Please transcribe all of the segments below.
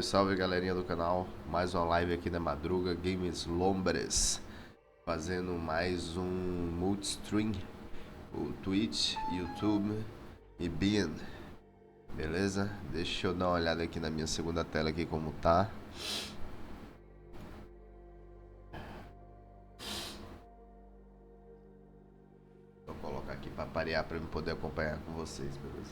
Salve, salve galerinha do canal, mais uma live aqui na Madruga Games Lombress, fazendo mais um multistream, o Twitch, YouTube e Bean, beleza? Deixa eu dar uma olhada aqui na minha segunda tela aqui como tá. Vou colocar aqui para parear para eu poder acompanhar com vocês, beleza?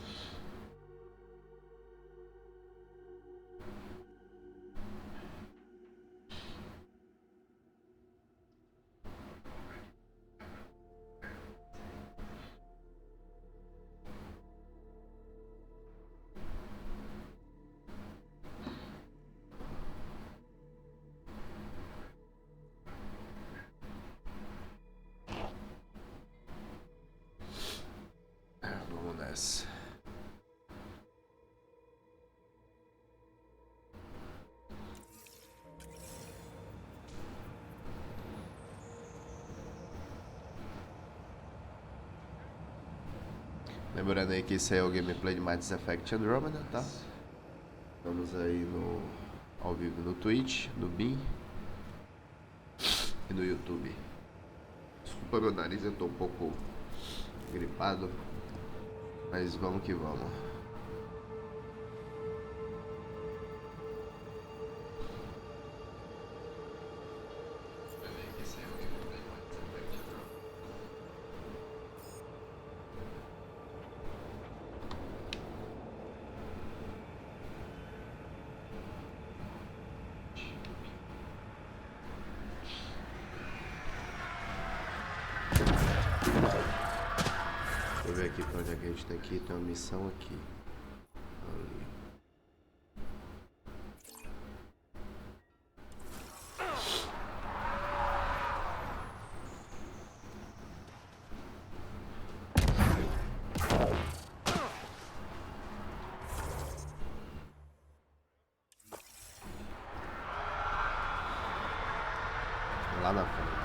Vamos nessa. Lembrando aí que esse aí é o gameplay de Mass Effect Andromeda, tá? Estamos aí ao vivo no Twitch, no Bean e no YouTube. Desculpa meu nariz, eu tô um pouco gripado, mas vamos que vamos. Deixa eu ver aqui pra onde é que a gente tem que ir. Tem uma missão aqui. Ali. Lá na frente.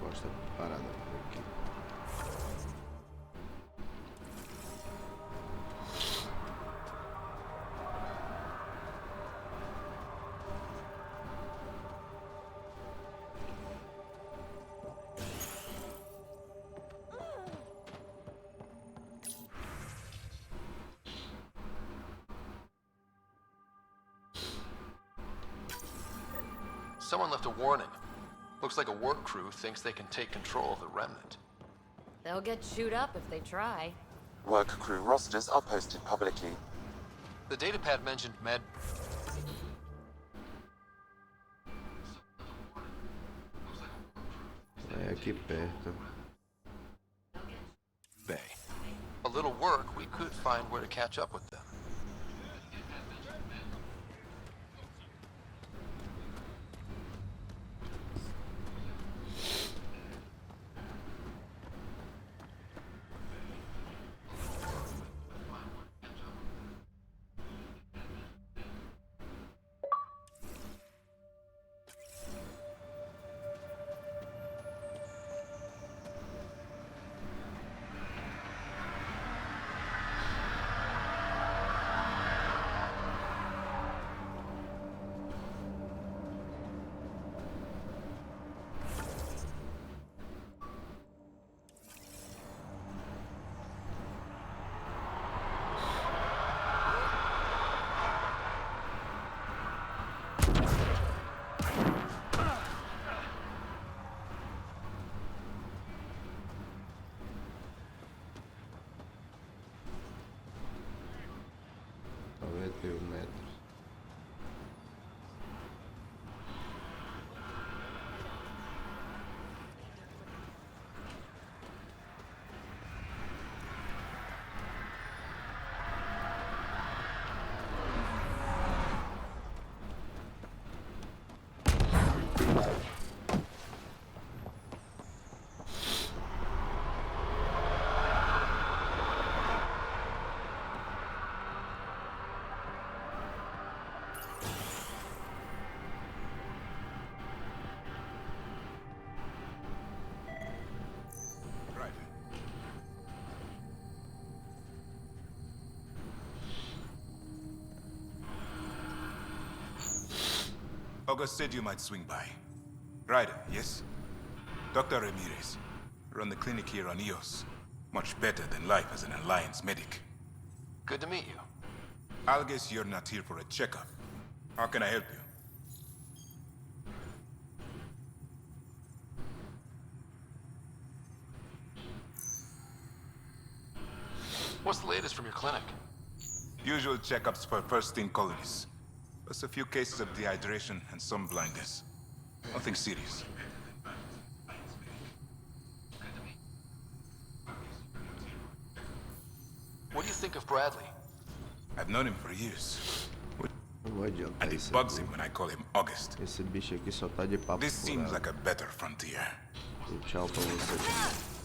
Costa parada por aqui. Someone left a warning. Looks like a work crew thinks they can take control of the remnant. They'll get chewed up if they try. Work crew rosters are posted publicly. The datapad mentioned med É aqui perto. bay. A little work, we could find where to catch up with them. metros. August said you might swing by. Ryder, yes? Dr. Ramirez. Run the clinic here on EOS. Much better than life as an Alliance medic. Good to meet you. I'll guess you're not here for a checkup. How can I help you? What's the latest from your clinic? Usual checkups for first-in colonists. Plus a few cases of dehydration and some blindness. Nothing serious. What do you think of Bradley? I've known him for years. Não vou adiantar And it isso bugs aqui. him when I call him August. Esse bicho aqui só tá de papo This seems furado. like a better frontier. E tchau pra você.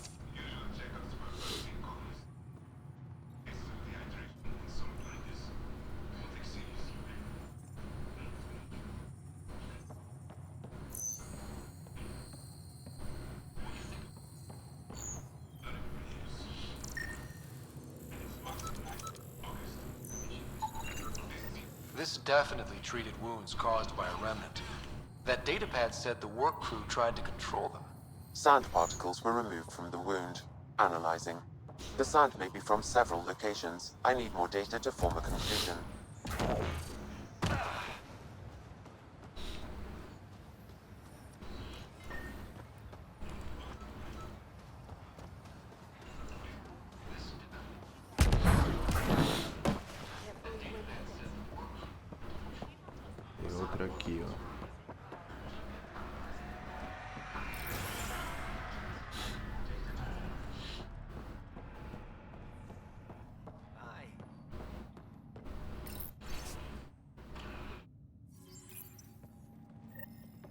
This definitely treated wounds caused by a remnant. That datapad said the work crew tried to control them. Sand particles were removed from the wound. Analyzing. The sand may be from several locations. I need more data to form a conclusion. Tem outra aqui, ó.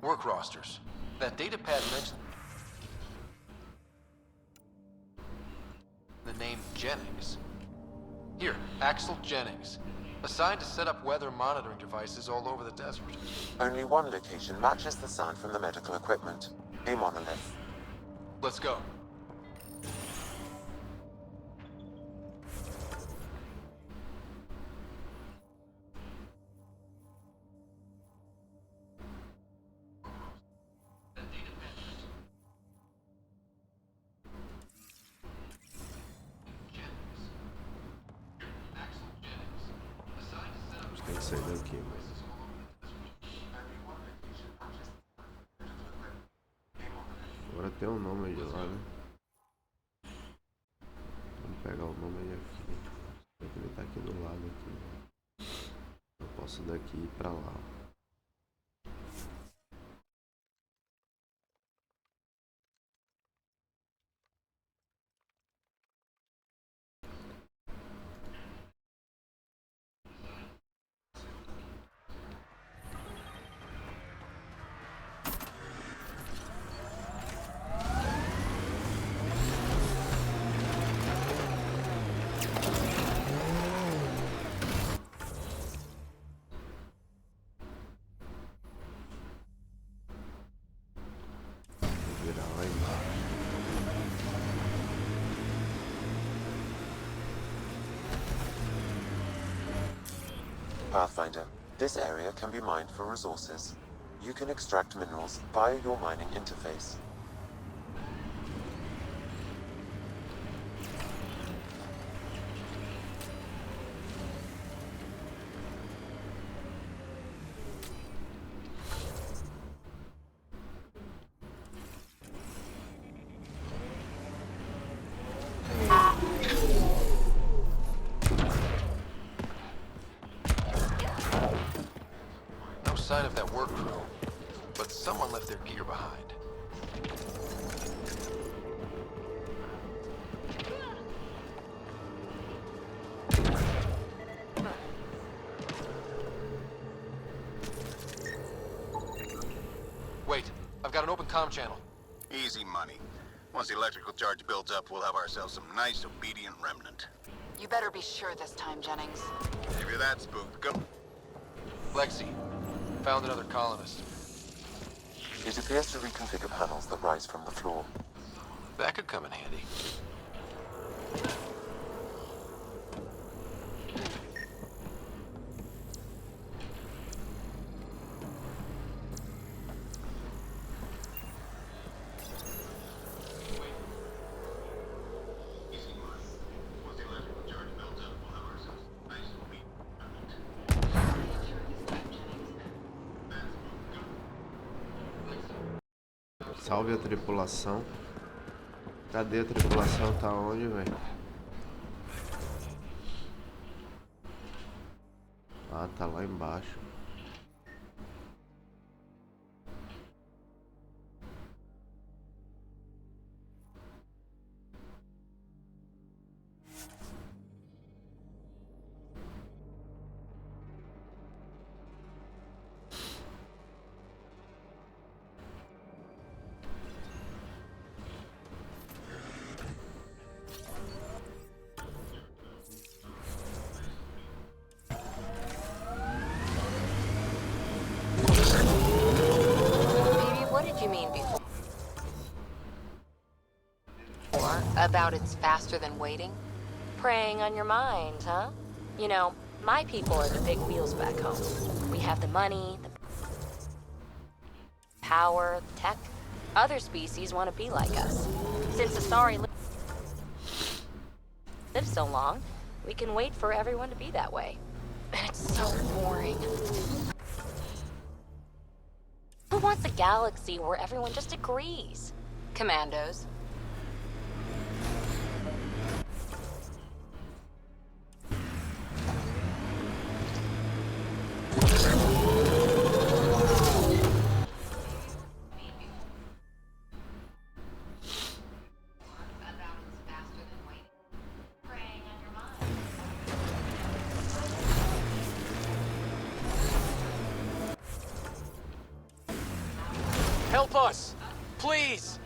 Work rosters. That datapad mentioned the name Jennings. Here, Axel Jennings. Assigned to set up weather monitoring devices all over the desert. Only one location matches the sound from the medical equipment. A monolith. Let's go. A gente tem que sair daqui, mas... Agora tem um nome de lá, né? Vamos pegar o nome aqui. Ele tá aqui do lado aqui. Eu posso daqui ir pra lá. Vou virar lá embaixo. Pathfinder. This area can be mined for resources. You can extract minerals via your mining interface. No sign of that work crew, but someone left their gear behind. Wait, I've got an open comm channel. Easy money. Once the electrical charge builds up, we'll have ourselves some nice, obedient remnant. You better be sure this time, Jennings. If you're that spooked, go. Lexi, found another colonist. It appears to reconfigure panels that rise from the floor. That could come in handy. Salve a tripulação. Cadê a tripulação? Tá onde, velho? Ah, tá lá embaixo. About it's faster than waiting? Preying on your mind, huh? You know, my people are the big wheels back home. We have the money, the power, the tech. Other species want to be like us. Since the Sari live so long, we can wait for everyone to be that way. And it's so boring. Who wants a galaxy where everyone just agrees? Commandos. Help us! Please!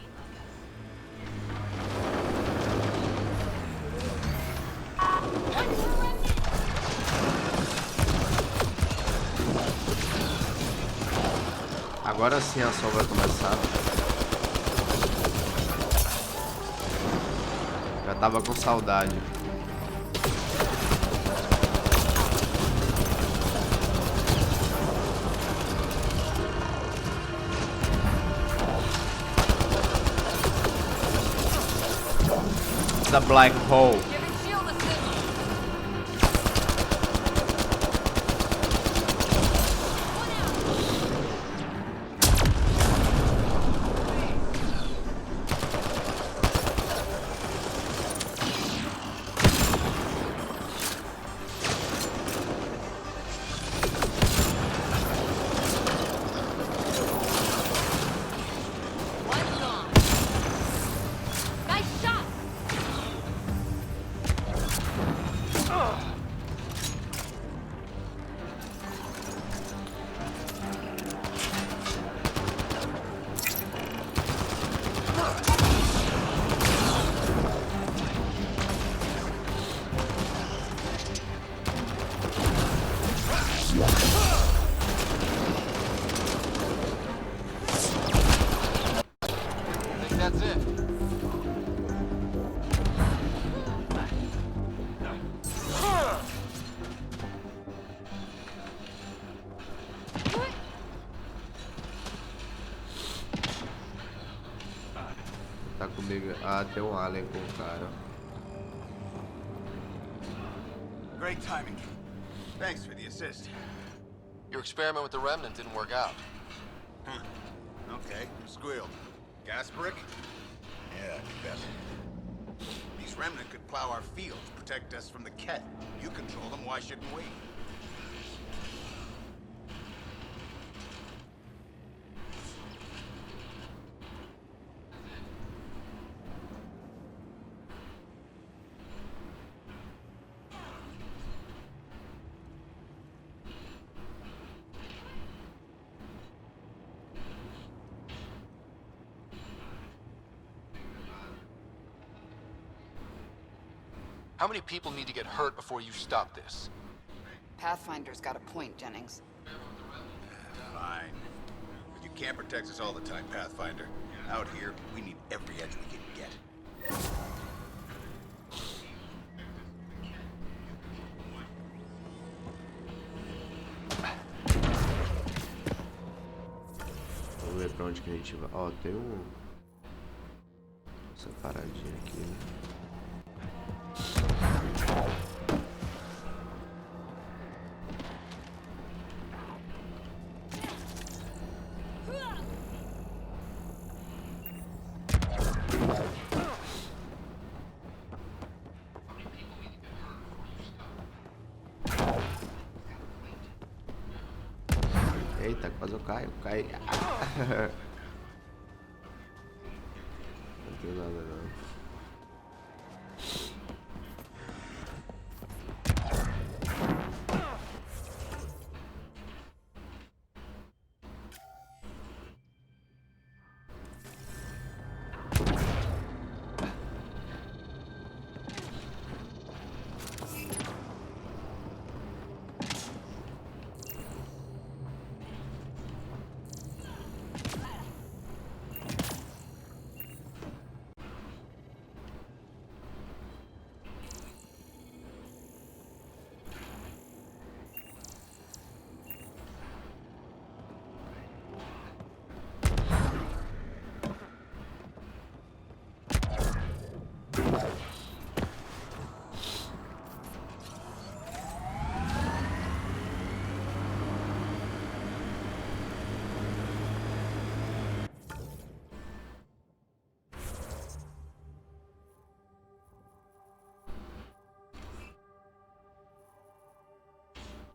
Agora sim a ação vai começar. Já tava com saudade. The black hole. That's it. Tá comigo. Ah, tem um alien com o cara. Great timing. Thanks for the assist. Your experiment with the remnant didn't work out. Huh. Okay, you squealed. Gas brick? Yeah, I bet. These remnant could plow our fields, protect us from the Ket. You control them, why shouldn't we? How many people need to get hurt before you stop this? Pathfinder's got a point, Jennings. Fine. But you can't protect us all the time, Pathfinder. Out here, we need every edge we can get. Vamos ver pra onde que a gente vai. Ó, tem essa paradinha aqui, né? Eita, quase eu caio. Cai. Não tem nada não.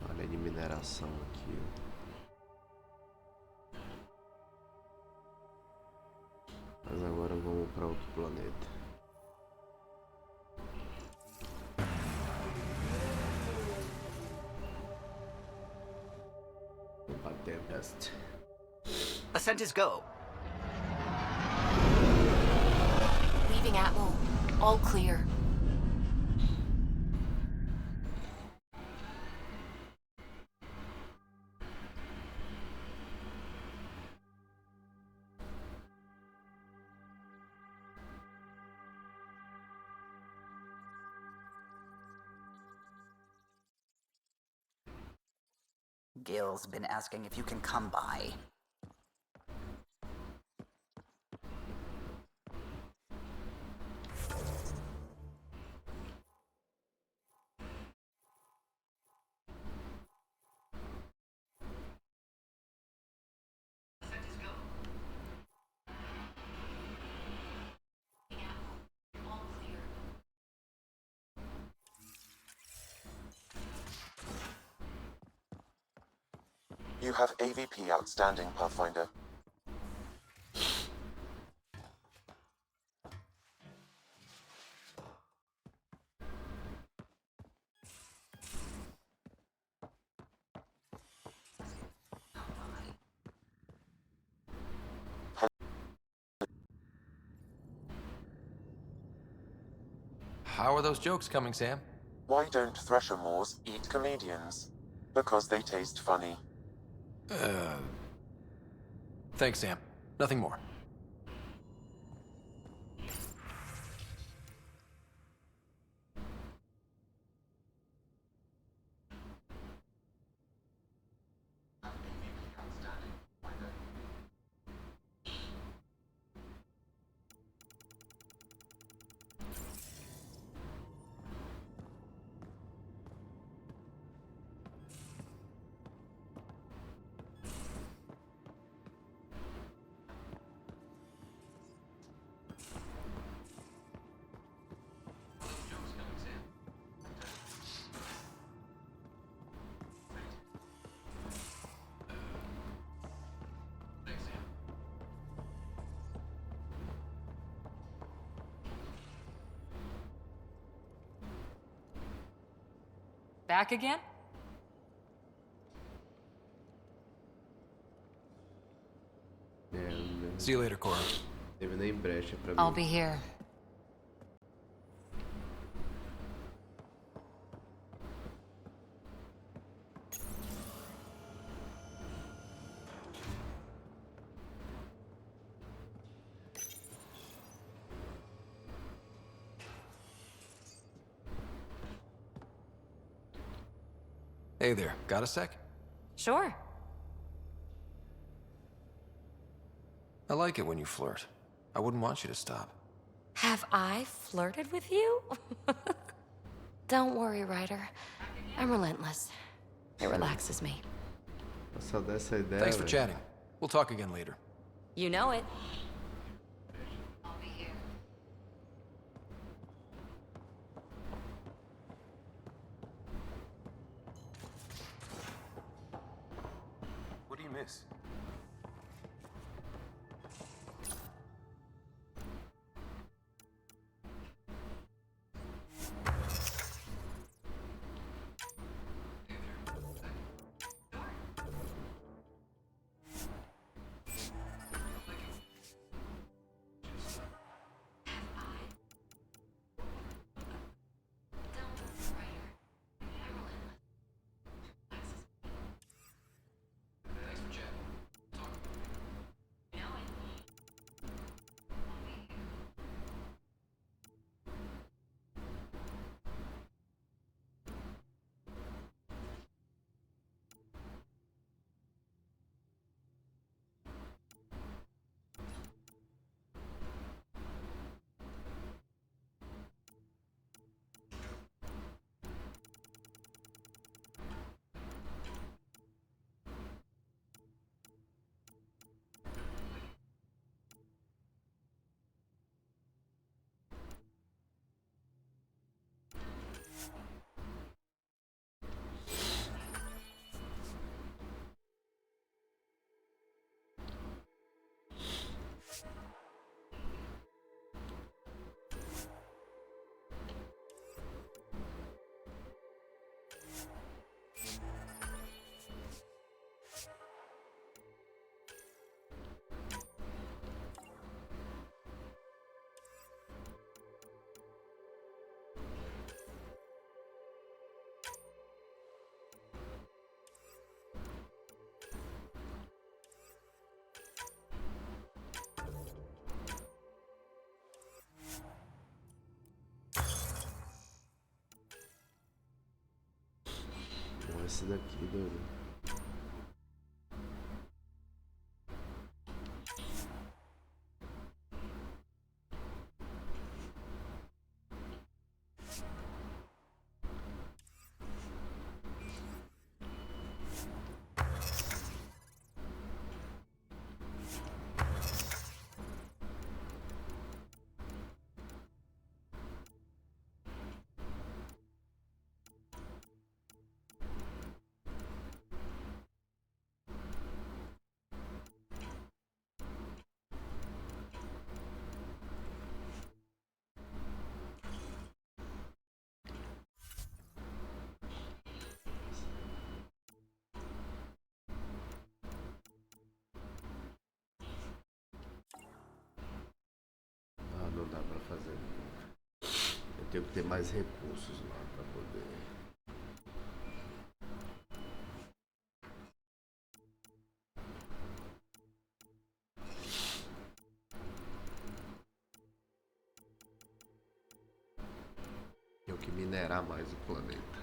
Olha de mineração aqui, ó. Mas agora vamos para outro planeta. Vamos para Tempest. Ascent is go. Leaving Atmo. All clear. Gil's been asking if you can come by. You have AVP outstanding, Pathfinder. How are those jokes coming, Sam? Why don't Thresher Moors eat comedians? Because they taste funny. Thanks, Sam. Nothing more. Back again? See you later, Cora. Teve nem brecha pra I'll mim. be here. Hey there, got a sec? Sure. I like it when you flirt. I wouldn't want you to stop. Have I flirted with you? Don't worry, Ryder. I'm relentless. It relaxes me. Só dessa ideia. Thanks for velho. chatting. We'll talk again later. You know it. What do you mean? miss. Esse daqui, doido. Não dá pra fazer. Eu tenho que ter mais recursos lá pra poder. Tenho que minerar mais o planeta.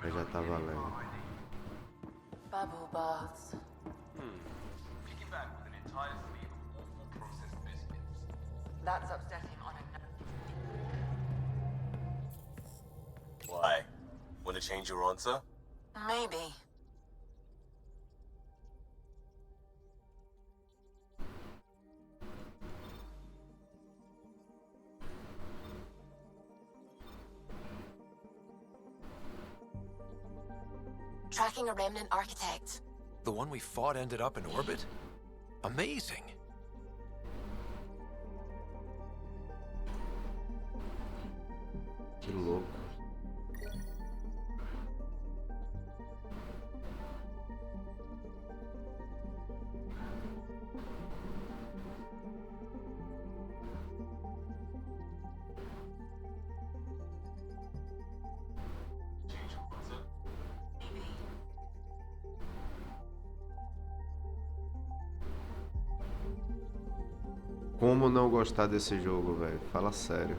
Eu já tá valendo. Bubble baths. Piggyback with an entire fleet of awful processed biscuits. That's upsetting on a... Why? Want to change your answer? Maybe. Tracking a remnant architect. The one we fought ended up in orbit? Amazing. Que louco. Como não gostar desse jogo, velho? Fala sério.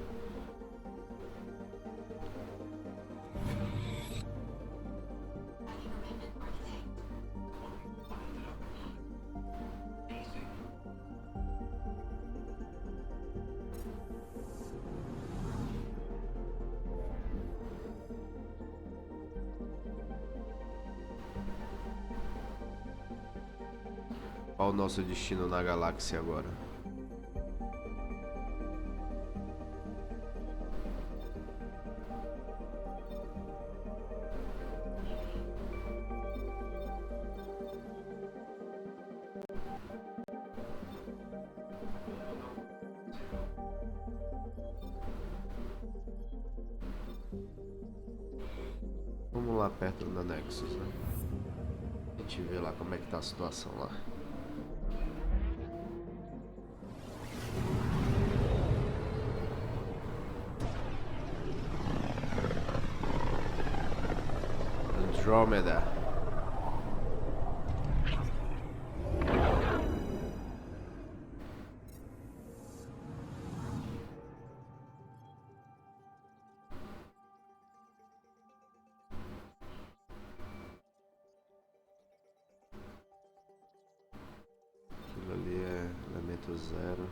Qual o nosso destino na galáxia agora? Vamos lá perto da Nexus, né? A gente vê lá como é que tá a situação lá. Andromeda. Aquilo ali é elemento zero.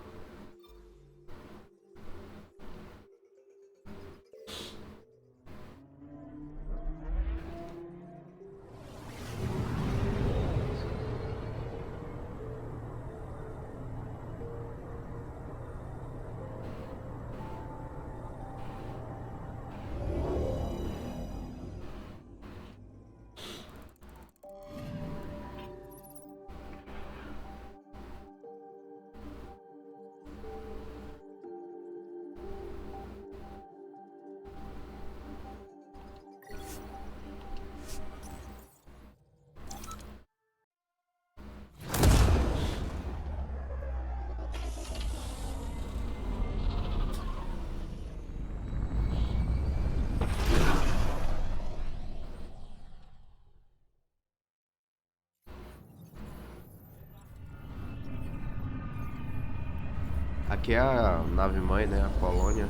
Aqui é a nave mãe, né? A colônia.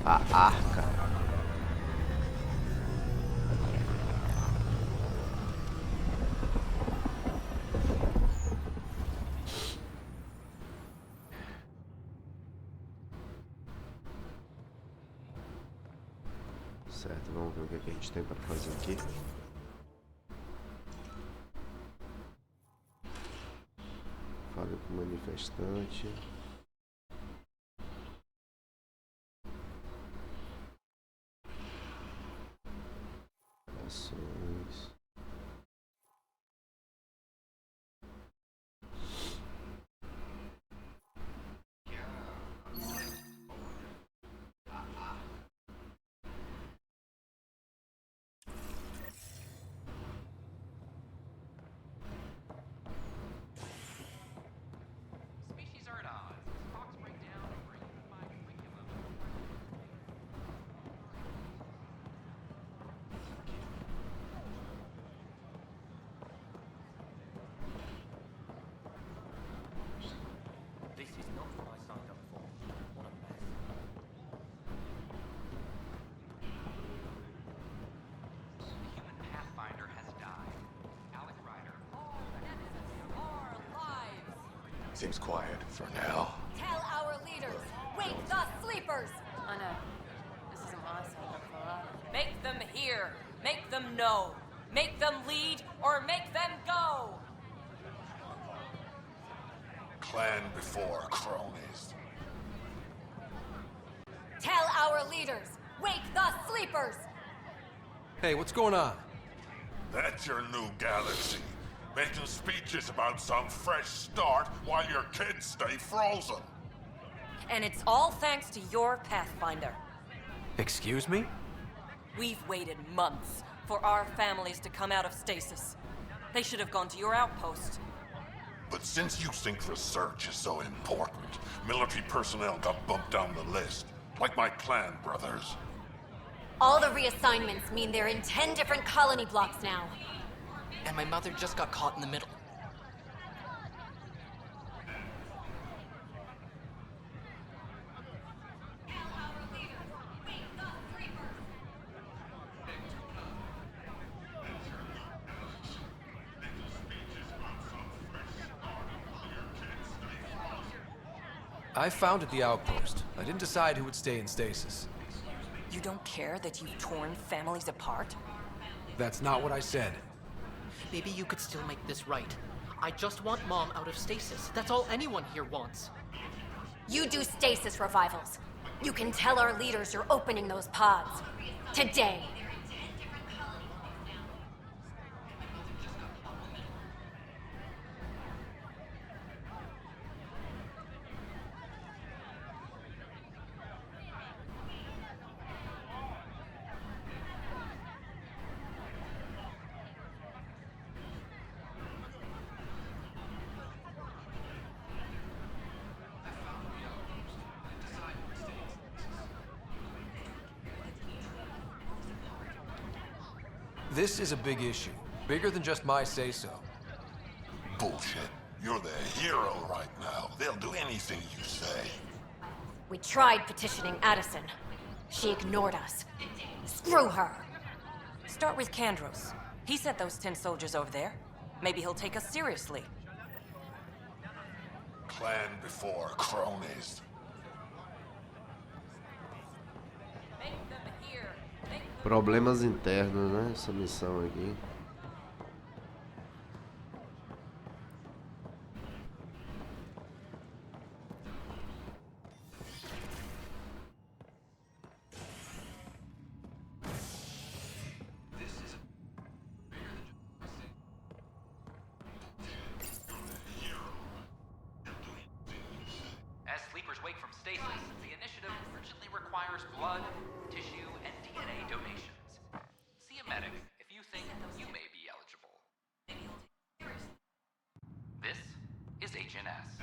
A Arca. Certo, vamos ver o que é que a gente tem para fazer aqui. Fale com o manifestante. Ações. Species are at odds. Stocks break down over a unified curriculum. This is not what I signed up for. What a mess. Human Pathfinder has died. Alec Ryder. Our lives. Seems quiet for now. Tell our leaders, wake the sleepers! I know. This isn't what I signed up for. Make them hear. Make them know. Make them lead or make them go. Clan before cronies. Tell our leaders, wake the sleepers! Hey, what's going on? That's your new galaxy. Making speeches about some fresh start while your kids stay frozen. And it's all thanks to your Pathfinder. Excuse me? We've waited months for our families to come out of stasis. They should have gone to your outpost. But since you think research is so important, military personnel got bumped down the list. Like my clan brothers. All the reassignments mean they're in 10 different colony blocks now. And my mother just got caught in the middle. I founded the outpost. I didn't decide who would stay in stasis. You don't care that you've torn families apart? That's not what I said. Maybe you could still make this right. I just want Mom out of stasis. That's all anyone here wants. You do stasis revivals. You can tell our leaders you're opening those pods. Today. This is a big issue. Bigger than just my say-so. Bullshit. You're the hero right now. They'll do anything you say. We tried petitioning Addison. She ignored us. Screw her. Start with Kandros. He sent those 10 soldiers over there. Maybe he'll take us seriously. Clan before cronies. Problemas internos, né? Essa missão aqui. As sleepers wake from stasis, the initiative urgently requires blood, tissue, and DNA donations. See a medic if you think you may be eligible. This is HNS.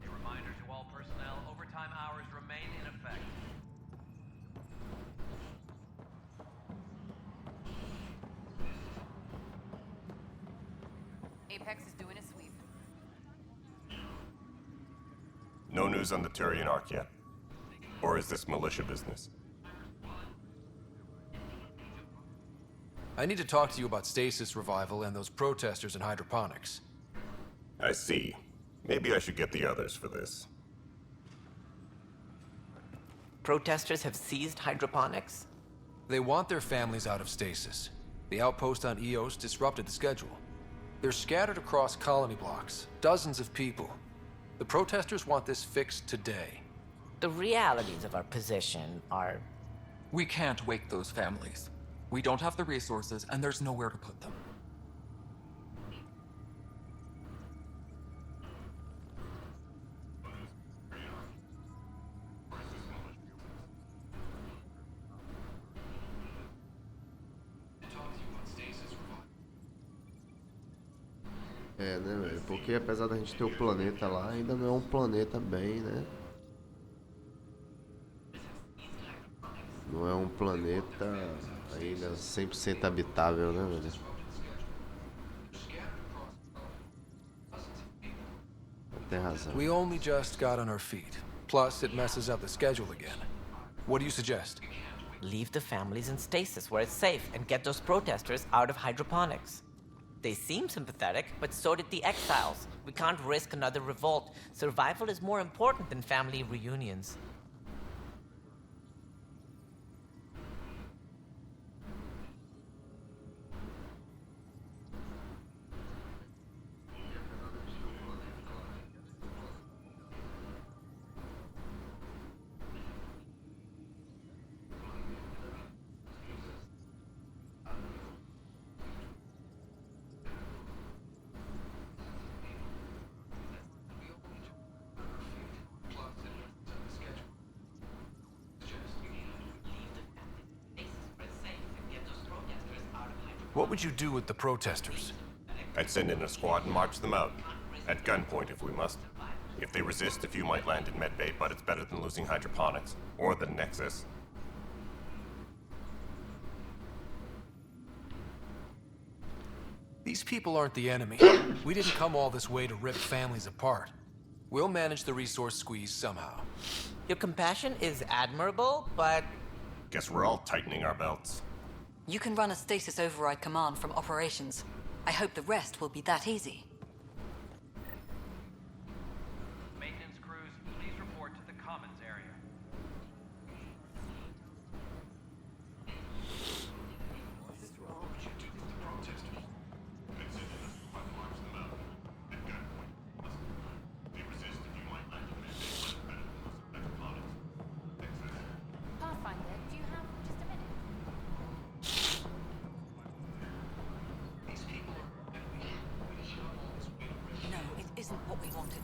A reminder to all personnel, overtime hours remain in effect. Apex is doing a sweep. No news on the Turian Ark yet? Or is this militia business? I need to talk to you about stasis revival and those protesters in hydroponics. I see. Maybe I should get the others for this. Protesters have seized hydroponics? They want their families out of stasis. The outpost on Eos disrupted the schedule. They're scattered across colony blocks, dozens of people. The protesters want this fixed today. The realities of our position are... We can't wake those families. We don't have the resources, and there's nowhere to put them. É, né, velho? Porque apesar da gente ter o planeta lá, ainda não é um planeta bem, né? Não é um planeta ainda 100% habitável, né, velho? Tem razão. We only just got on our feet. Plus, it messes up the schedule again. What do you suggest? Leave the families in stasis where it's safe and get those protesters out of hydroponics. They seem sympathetic, but so did the exiles. We can't risk another revolt. Survival is more important than family reunions. What would you do with the protesters? I'd send in a squad and march them out. At gunpoint if we must. If they resist, a few might land in medbay, but it's better than losing hydroponics. Or the Nexus. These people aren't the enemy. We didn't come all this way to rip families apart. We'll manage the resource squeeze somehow. Your compassion is admirable, but... Guess we're all tightening our belts. You can run a stasis override command from operations. I hope the rest will be that easy. Maintenance crews, please report to the commons area. Pathfinder, do you have just a minute? No, it isn't what we wanted.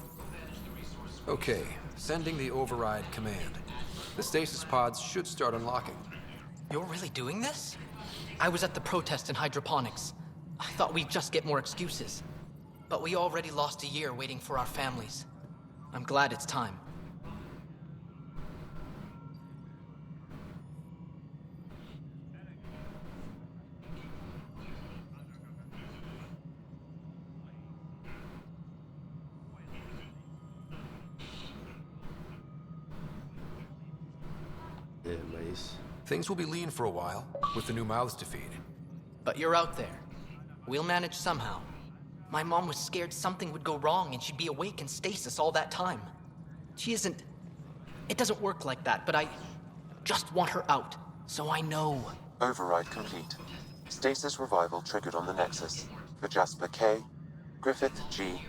Okay, sending the override command. The stasis pods should start unlocking. You're really doing this? I was at the protest in hydroponics. I thought we'd just get more excuses. But we already lost a year waiting for our families. I'm glad it's time. É, mas... Things will be lean for a while, with the new mouths to feed. But you're out there. We'll manage somehow. My mom was scared something would go wrong and she'd be awake in stasis all that time. She isn't... It doesn't work like that, but I just want her out, so I know. Override complete. Stasis revival triggered on the Nexus. For Jasper K, Griffith G,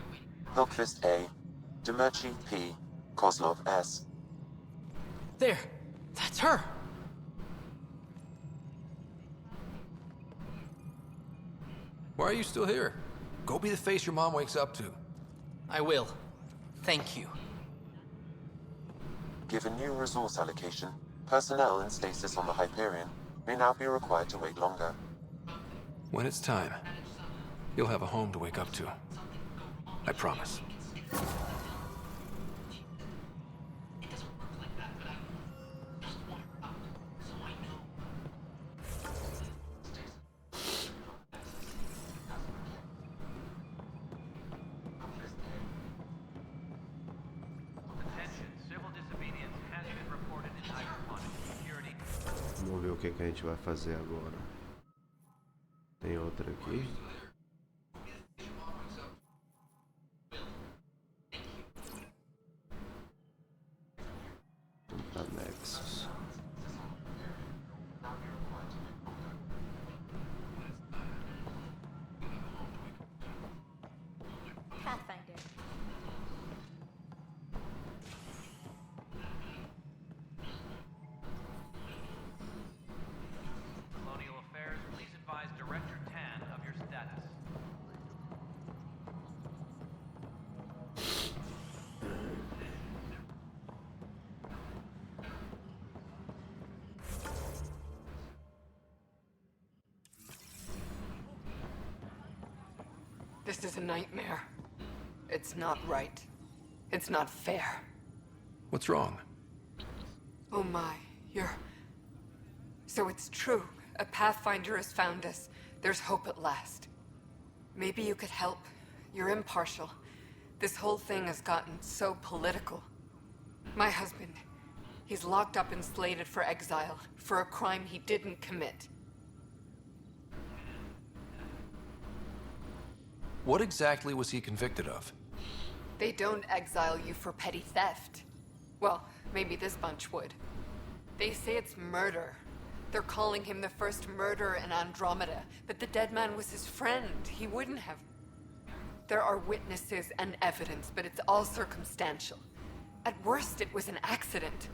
Hilkvist A, Demerchi P, Kozlov S. There! That's her! Why are you still here? Go be the face your mom wakes up to. I will. Thank you. Given new resource allocation, personnel in stasis on the Hyperion may now be required to wait longer. When it's time, you'll have a home to wake up to. I promise. Vamos ver o que a gente vai fazer agora. Tem outra aqui. Tá Nexus. Pathfinder. Colonial Affairs, please advise Director Tan of your status. This is a nightmare. It's not right. It's not fair. What's wrong? Oh my, you're... So it's true. A Pathfinder has found us. There's hope at last. Maybe you could help. You're impartial. This whole thing has gotten so political. My husband, he's locked up and slated for exile for a crime he didn't commit. What exactly was he convicted of? They don't exile you for petty theft. Well, maybe this bunch would. They say it's murder. They're calling him the first murderer in Andromeda, but the dead man was his friend. He wouldn't have. There are witnesses and evidence, but it's all circumstantial. At worst, it was an accident.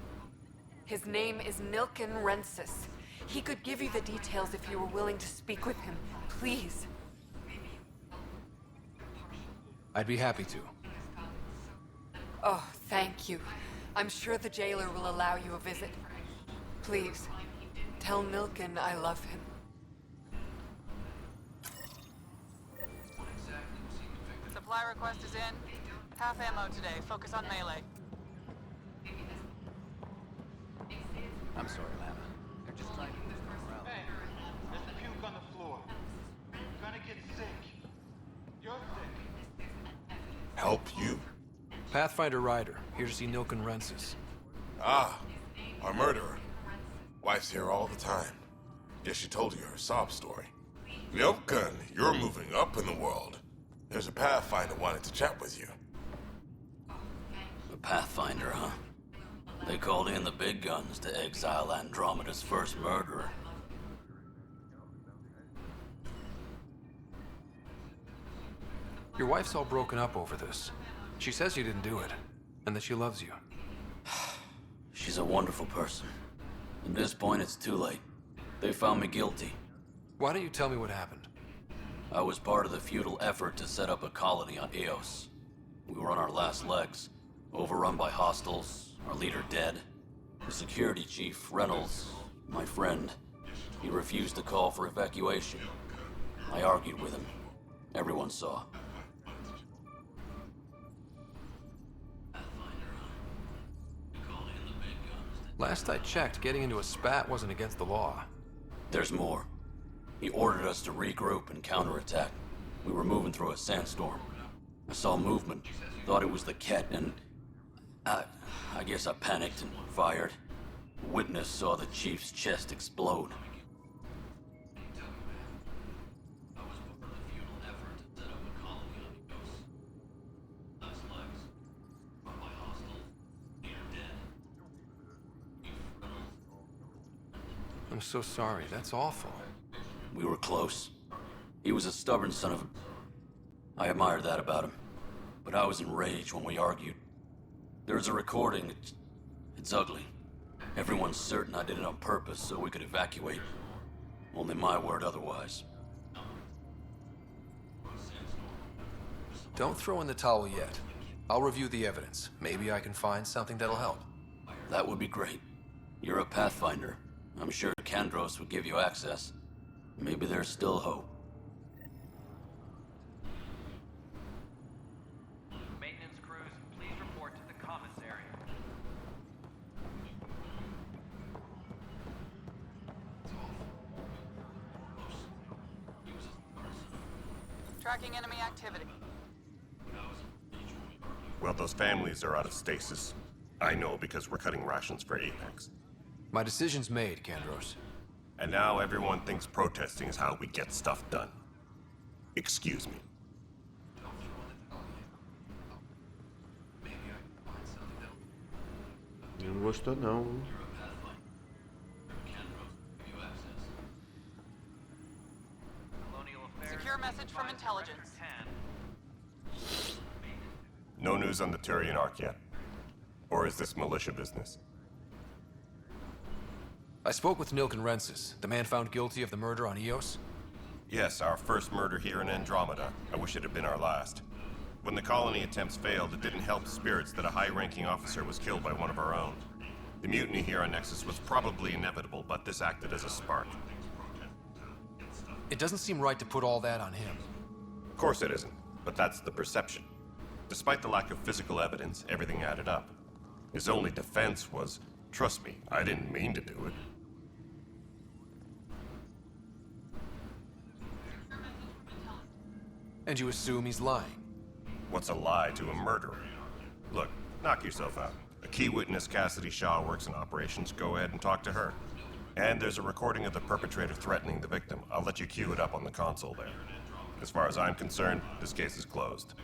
His name is Nilken Rensis. He could give you the details if you were willing to speak with him. Please. I'd be happy to. Oh, thank you. I'm sure the jailer will allow you a visit. Please, tell Nilken I love him. Supply request is in. Half ammo today. Focus on melee. I'm sorry, Lana. They're just trying to get this around. Hey, there's puke on the floor. You're gonna get sick. You're sick. Help you? Pathfinder Ryder, here to see Nilken Rensis. Ah, our murderer. Wife's here all the time. Guess she told you her sob story. Yep, gun, you're moving up in the world. There's a Pathfinder wanted to chat with you. The Pathfinder, huh? They called in the big guns to exile Andromeda's first murderer. Your wife's all broken up over this. She says you didn't do it, and that she loves you. She's a wonderful person. At this point, it's too late. They found me guilty. Why don't you tell me what happened? I was part of the futile effort to set up a colony on Eos. We were on our last legs, overrun by hostiles, our leader dead. The security chief, Reynolds, my friend, he refused to call for evacuation. I argued with him. Everyone saw. Last I checked, getting into a spat wasn't against the law. There's more. He ordered us to regroup and counterattack. We were moving through a sandstorm. I saw movement, thought it was the Ket, and I guess I panicked and fired. A witness saw the chief's chest explode. I'm so sorry. That's awful. We were close. He was a stubborn son of a... I admired that about him. But I was enraged when we argued. There's a recording. It's ugly. Everyone's certain I did it on purpose so we could evacuate. Only my word otherwise. Don't throw in the towel yet. I'll review the evidence. Maybe I can find something that'll help. That would be great. You're a Pathfinder. I'm sure Kandros would give you access. Maybe there's still hope. Maintenance crews, please report to the commissary. Tracking enemy activity. Well, those families are out of stasis. I know because we're cutting rations for Apex. My decision's made, Kandros. And now everyone thinks protesting is how we get stuff done. Excuse me. Não gostou não. Secure message from intelligence. No news on the Turian Ark yet? Or is this militia business? I spoke with Nilken Rensis, the man found guilty of the murder on Eos. Yes, our first murder here in Andromeda. I wish it had been our last. When the colony attempts failed, it didn't help spirits that a high-ranking officer was killed by one of our own. The mutiny here on Nexus was probably inevitable, but this acted as a spark. It doesn't seem right to put all that on him. Of course it isn't, but that's the perception. Despite the lack of physical evidence, everything added up. His only defense was, trust me, I didn't mean to do it. And you assume he's lying? What's a lie to a murderer? Look, knock yourself out. A key witness, Cassidy Shaw, works in operations. Go ahead and talk to her. And there's a recording of the perpetrator threatening the victim. I'll let you cue it up on the console there. As far as I'm concerned, this case is closed.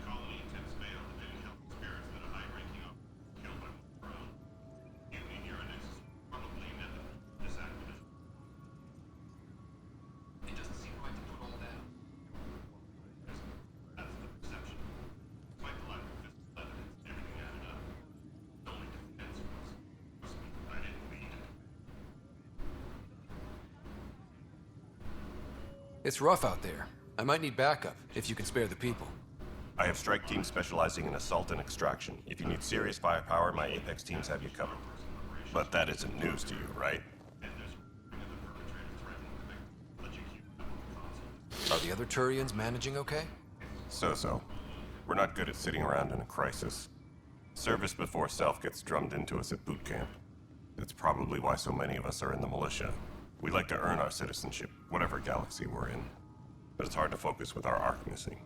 It's rough out there. I might need backup, if you can spare the people. I have strike teams specializing in assault and extraction. If you need serious firepower, my Apex teams have you covered. But that isn't news to you, right? Are the other Turians managing okay? So-so. We're not good at sitting around in a crisis. Service before self gets drummed into us at boot camp. That's probably why so many of us are in the militia. We like to earn our citizenship, whatever galaxy we're in. But it's hard to focus with our arc missing.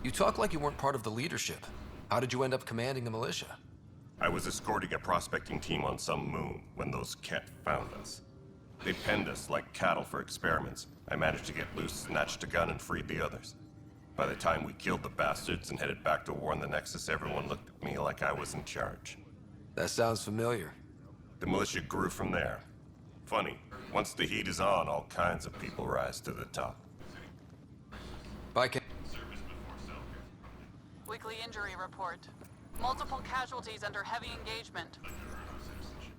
You talk like you weren't part of the leadership. How did you end up commanding the militia? I was escorting a prospecting team on some moon when those Ket found us. They penned us like cattle for experiments. I managed to get loose, snatched a gun, and freed the others. By the time we killed the bastards and headed back to warn the Nexus, everyone looked at me like I was in charge. That sounds familiar. The militia grew from there. Funny, once the heat is on, all kinds of people rise to the top. Bye, Ken. Weekly injury report. Multiple casualties under heavy engagement.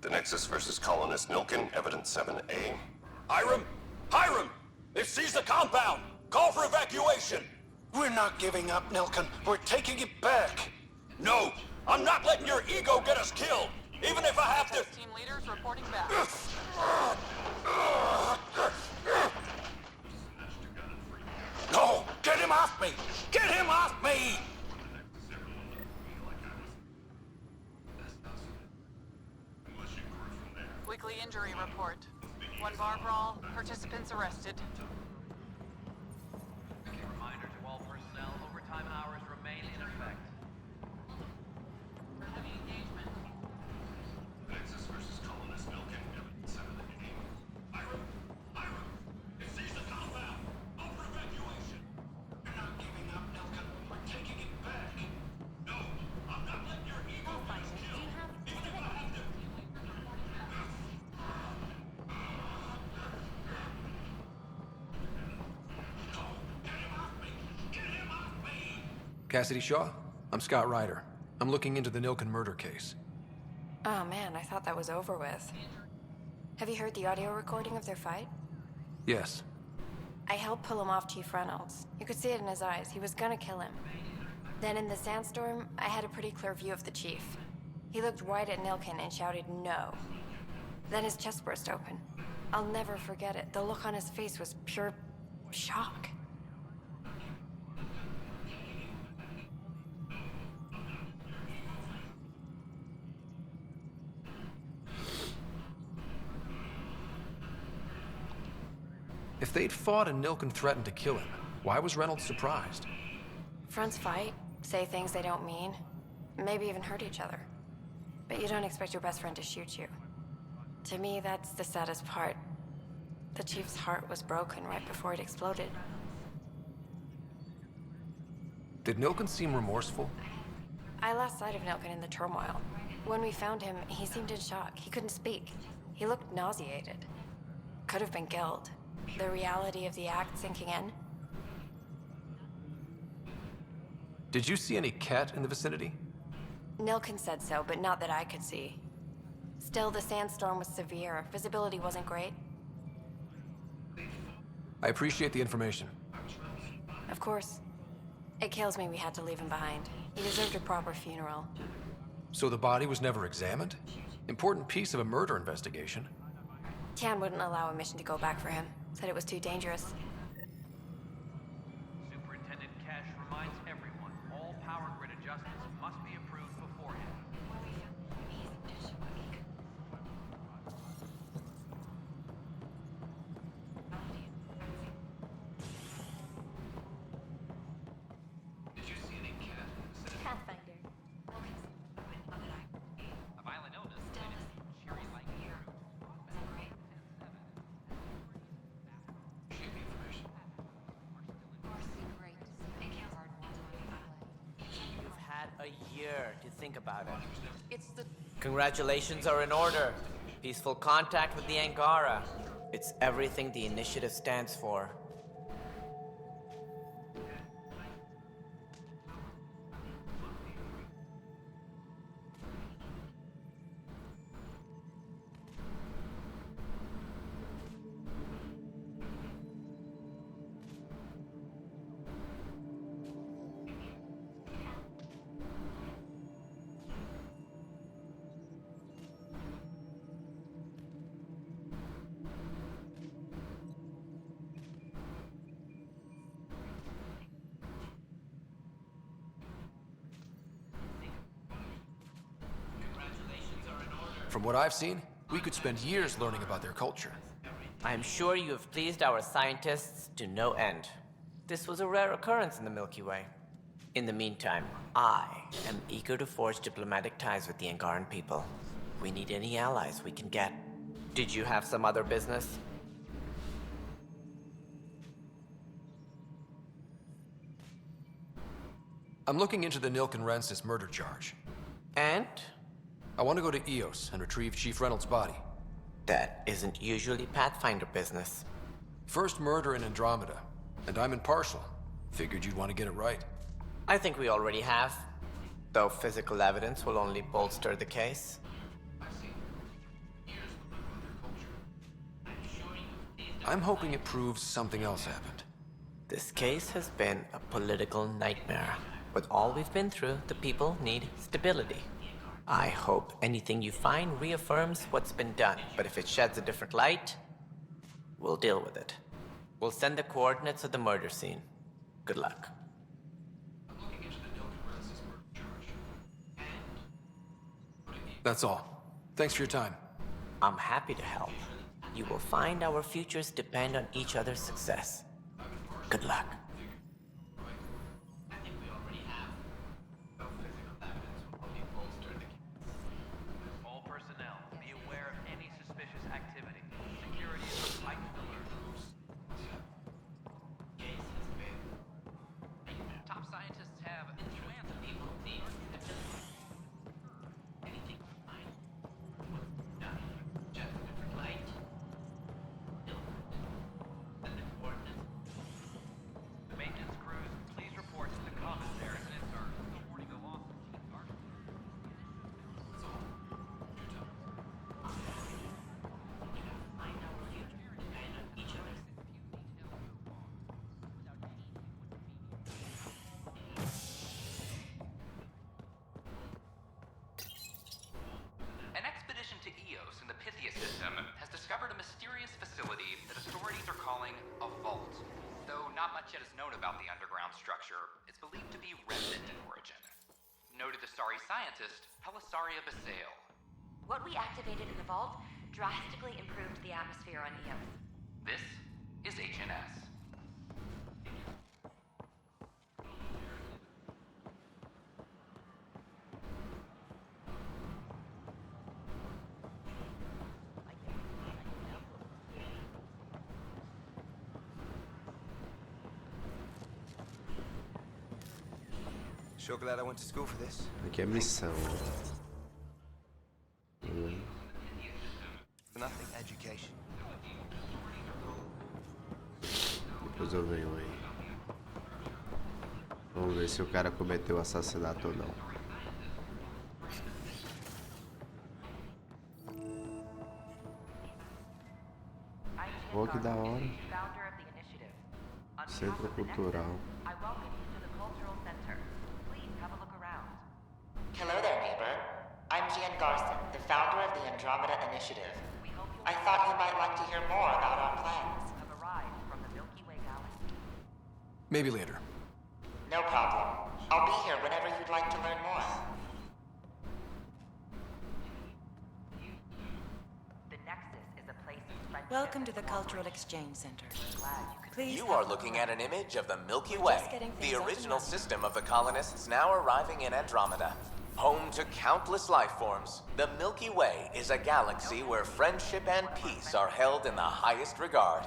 The Nexus versus colonist Nilkin, evidence 7A. Hiram! Hiram! They've seized the compound! Call for evacuation! We're not giving up, Nilkin. We're taking it back. No! I'm not letting your ego get us killed! Even if I have to... Team leaders reporting back. No! Get him off me! Get him off me! Weekly injury report. One bar brawl, participants arrested. Reminder to all personnel, overtime hours remain in effect. Heavy engagement. Nexus versus colonist Nilkin, evidence 7A. Hiram! It seized the compound! Call for evacuation! We're not giving up, Nilkin. We're taking it back. No! I'm not letting your ego get us killed! Even if I have to... Cassidy Shaw? I'm Scott Ryder. I'm looking into the Nilkin murder case. Oh man, I thought that was over with. Have you heard the audio recording of their fight? Yes. I helped pull him off Chief Reynolds. You could see it in his eyes. He was gonna kill him. Then in the sandstorm, I had a pretty clear view of the chief. He looked right at Nilkin and shouted no. Then his chest burst open. I'll never forget it. The look on his face was pure shock. If they'd fought and Nilkin threatened to kill him, why was Reynolds surprised? Fronts fight, say things they don't mean, maybe even hurt each other. But you don't expect your best friend to shoot you. To me, that's the saddest part. The chief's heart was broken right before it exploded. Did Nilkin seem remorseful? I lost sight of Nilkin in the turmoil. When we found him, he seemed in shock. He couldn't speak. He looked nauseated. Could have been guilt. The reality of the act sinking in. Did you see any Ket in the vicinity? Nilkin said so, but not that I could see. Still, the sandstorm was severe. Visibility wasn't great. I appreciate the information. Of course. It kills me we had to leave him behind. He deserved a proper funeral. So the body was never examined? Important piece of a murder investigation. Tian wouldn't allow a mission to go back for him. Said it was too dangerous. Superintendent Cash reminds everyone all power grid adjustments must be approved beforehand. Did you see any Ket? Pathfinder. A violent illness. Cheery like you. You've had a year to think about it. Congratulations are in order. Peaceful contact with the Angara. It's everything the initiative stands for. From what I've seen, we could spend years learning about their culture. I am sure you have pleased our scientists to no end. This was a rare occurrence in the Milky Way. In the meantime, I am eager to forge diplomatic ties with the Angaran people. We need any allies we can get. Did you have some other business? I'm looking into the Nilkenrensis murder charge. And? I want to go to Eos and retrieve Chief Reynolds' body. That isn't usually Pathfinder business. First murder in Andromeda, and I'm impartial. Figured you'd want to get it right. I think we already have, though physical evidence will only bolster the case. I'm hoping it proves something else happened. This case has been a political nightmare. With all we've been through, the people need stability. I hope anything you find reaffirms what's been done, but if it sheds a different light, we'll deal with it. We'll send the coordinates of the murder scene. Good luck. That's all. Thanks for your time. I'm happy to help. You will find our futures depend on each other's success. Good luck. All personnel, be aware of any suspicious activity. Security is on heightened alert. Top scientists have The maintenance crews, please report to the commissary and its reporting of loss. An expedition to Eos in the Pythia system has discovered a mysterious facility that authorities are calling a vault. Though not much yet is known about the underground structure, it's believed to be remnant in origin. Noted Asari scientist Helisaria Basale. What we activated in the vault drastically improved the atmosphere on Eos. This is HNS. Sure glad I went to school for this. Aqui é missão. Nothing education. Depois eu venho aí. Vamos ver se o cara cometeu assassinato ou não. Pô, que da hora. Centro Cultural. Hello there, neighbor. I'm Gian Garson, the founder of the Andromeda Initiative. I thought you might like to hear more about our plans. Maybe later. No problem. I'll be here whenever you'd like to learn more. Welcome to the Cultural Exchange Center. Please. You are looking at an image of the Milky Way, the original system of the colonists now arriving in Andromeda. Home to countless life forms, the Milky Way is a galaxy where friendship and peace are held in the highest regard.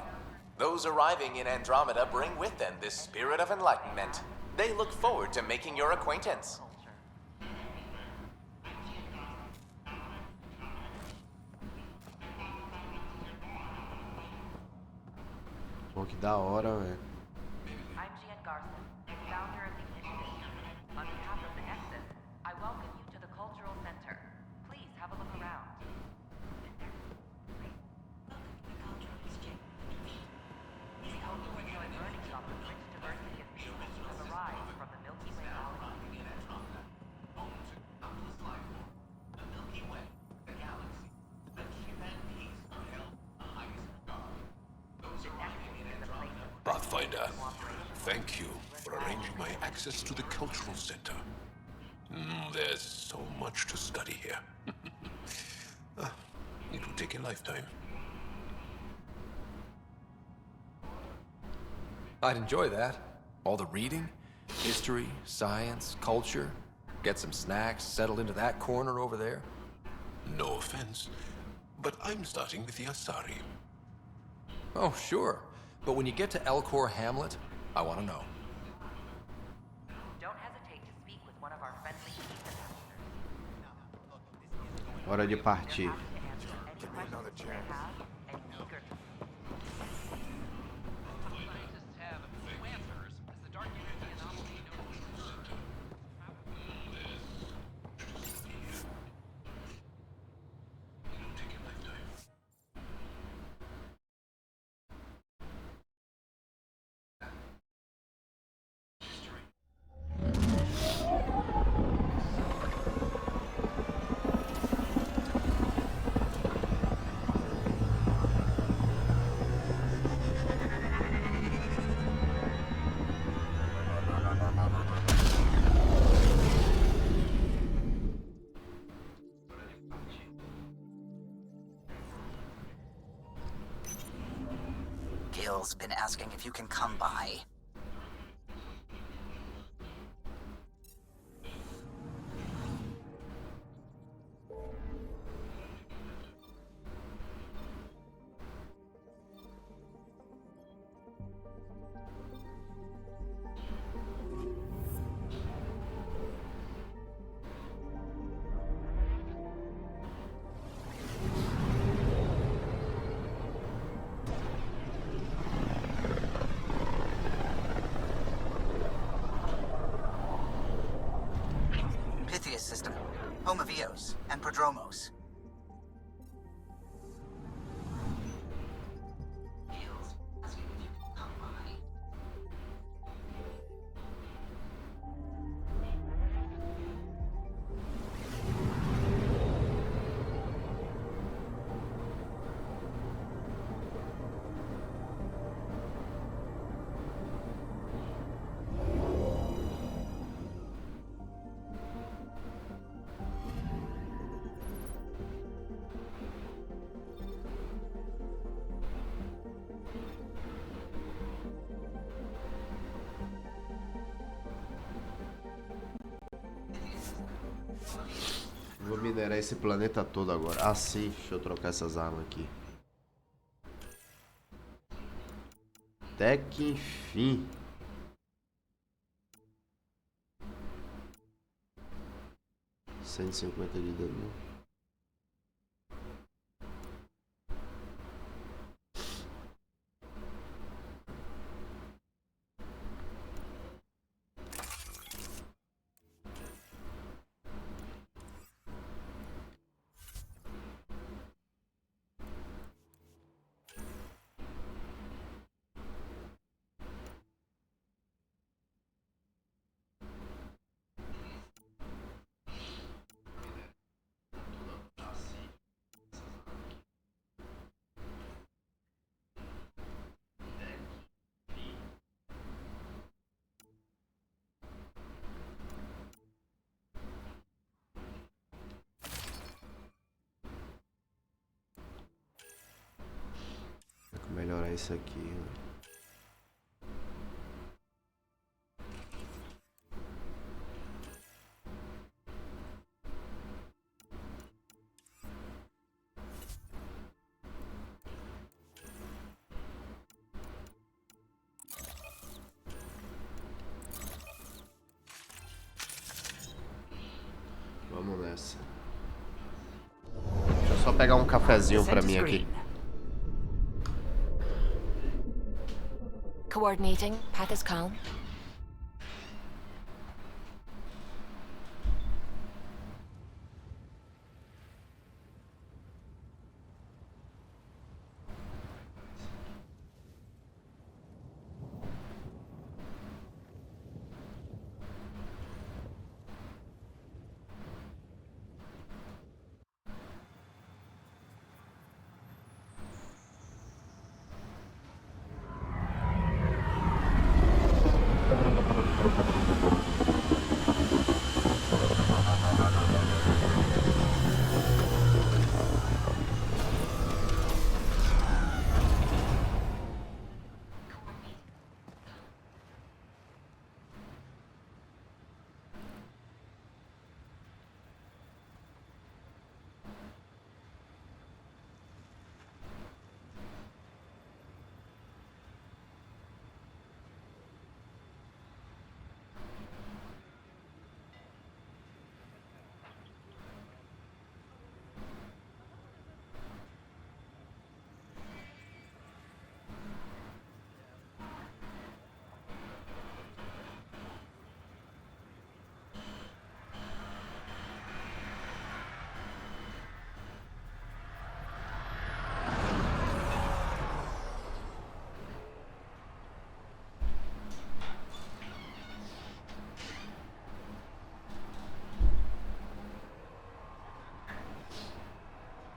Those arriving in Andromeda bring with them this spirit of enlightenment. They look forward to making your acquaintance. Pô, que da hora, velho. I'm Gian Garson, founder of the initiative. On behalf of the Nexus, I welcome you to the Cultural Center. Please have a look around. We hope you enjoy learning about the rich diversity of people who have arrived from the Milky Way galaxy. The Milky Way, the galaxy, friendship and peace are held in the highest regard. Those arriving in Andromeda. Pathfinder, thank you for arranging my access to the Cultural Center. There's so much to study here. It will take a lifetime. I'd enjoy that. All the reading. History, science, culture. Get some snacks, settle into that corner over there. No offense, but I'm starting with the Asari. Oh, sure. But when you get to Elcor Hamlet, I want to know. Don't hesitate to speak with one of our friendly team members. Hora de partir. Gil's been asking if you can come by. System, home of Eos and Prodromos. Vou minerar esse planeta todo agora. Ah, sim. Deixa eu trocar essas armas aqui. Até que enfim. $150 de dano. Melhorar isso aqui, né? Vamos nessa. Deixa eu só pegar um cafezinho pra mim aqui. Coordinating. Path is calm.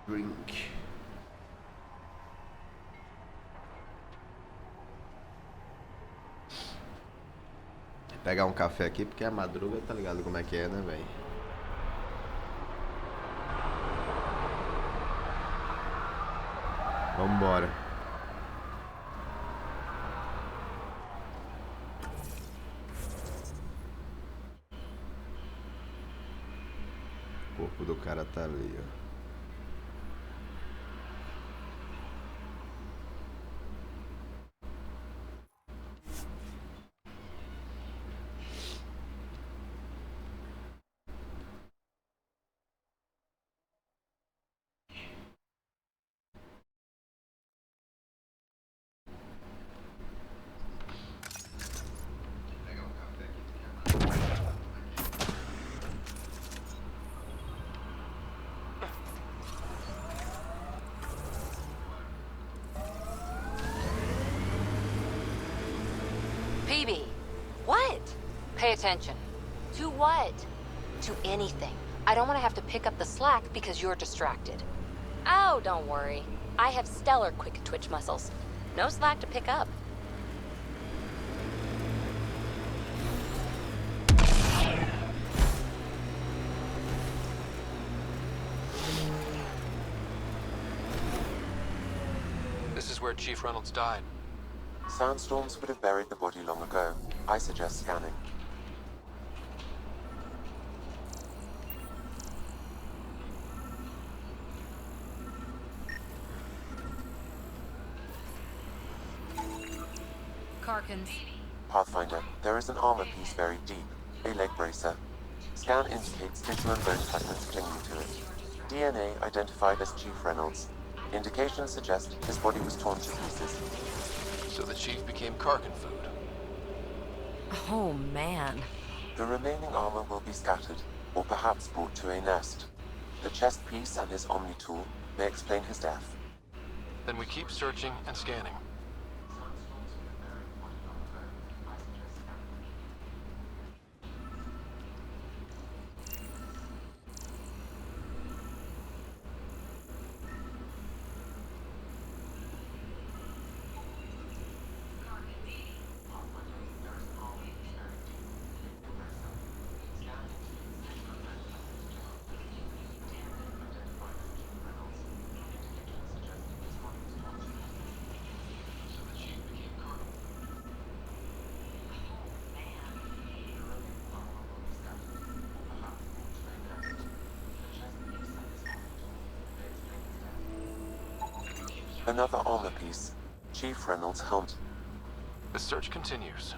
Drink. Pegar um café aqui porque a madruga tá ligado como é que é, né, velho? Vambora. O corpo do cara tá ali, ó. Phoebe, what? Pay attention. To what? To anything. I don't want to have to pick up the slack because you're distracted. Oh, don't worry. I have stellar quick twitch muscles. No slack to pick up. This is where Chief Reynolds died. Sandstorms would have buried the body long ago. I suggest scanning. Karkins. Pathfinder, there is an armor piece buried deep. A leg bracer. Scan indicates tissue and bone fragments clinging to it. DNA identified as Chief Reynolds. Indications suggest his body was torn to pieces. So the Chief became Karkin food. Oh, man. The remaining armor will be scattered, or perhaps brought to a nest. The chest piece and his Omni tool may explain his death. Then we keep searching and scanning. Another armor piece. Chief Reynolds' helmet. The search continues.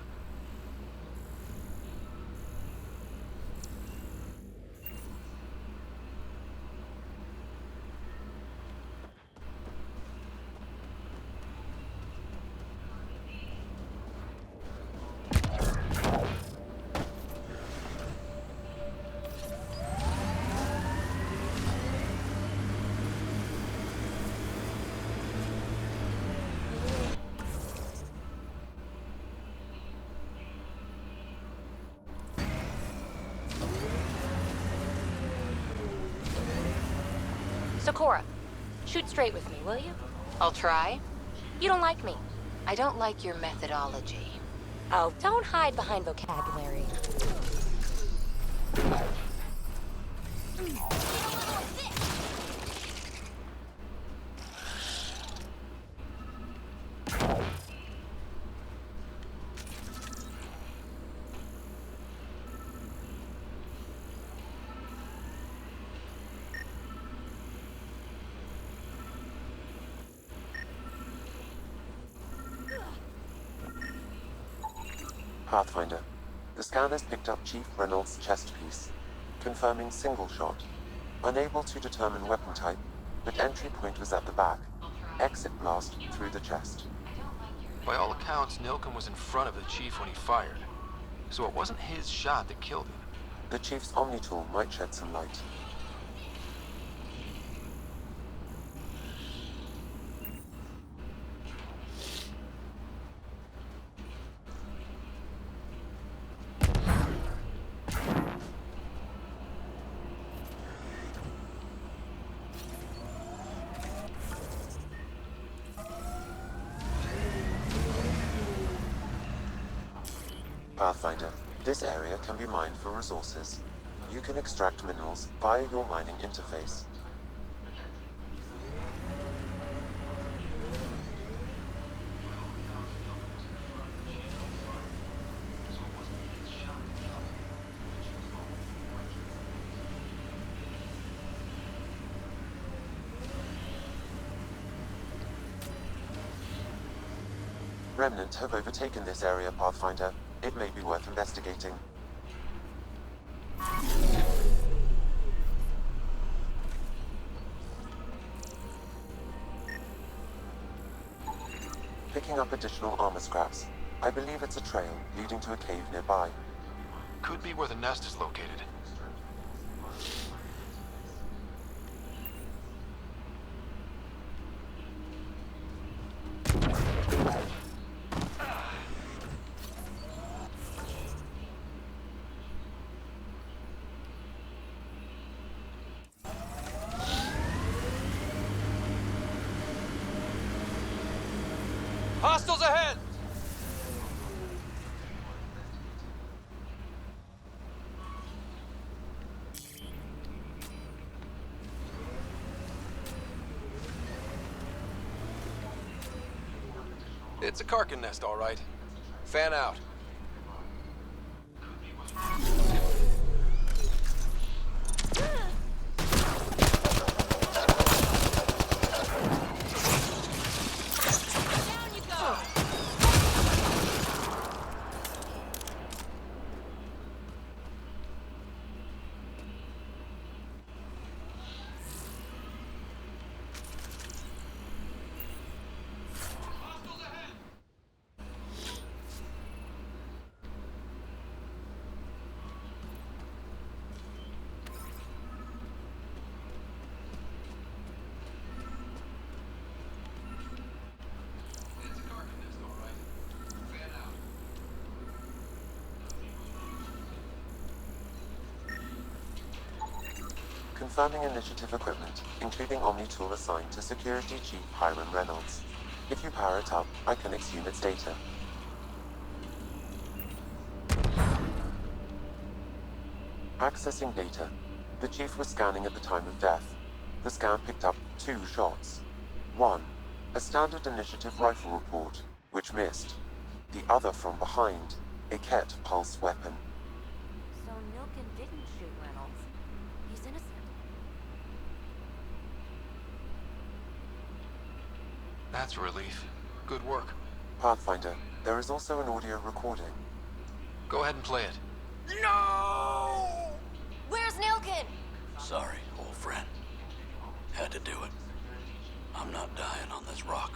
Sakura, shoot straight with me, will you? I'll try. You don't like me. I don't like your methodology. Oh, don't hide behind vocabulary. Pathfinder. The scanners picked up Chief Reynolds' chest piece, confirming single shot. Unable to determine weapon type, but entry point was at the back. Exit blast through the chest. By all accounts, Nilken was in front of the Chief when he fired. So it wasn't his shot that killed him. The Chief's Omni tool might shed some light. Pathfinder, this area can be mined for resources. You can extract minerals via your mining interface. Remnant have overtaken this area, Pathfinder. It may be worth investigating. Picking up additional armor scraps. I believe it's a trail leading to a cave nearby. Could be where the nest is located. Hostiles ahead! It's a Karkin nest, all right. Fan out. Confirming initiative equipment, including Omni tool assigned to Security Chief Hiram Reynolds. If you power it up, I can exhume its data. Accessing data. The Chief was scanning at the time of death. The scan picked up 2 shots. One, a standard initiative rifle report, which missed. The other from behind, a Ket pulse weapon. So Milken didn't shoot Reynolds. He's innocent. That's a relief. Good work. Pathfinder, there is also an audio recording. Go ahead and play it. No! Where's Nilkin? Sorry, old friend. Had to do it. I'm not dying on this rock.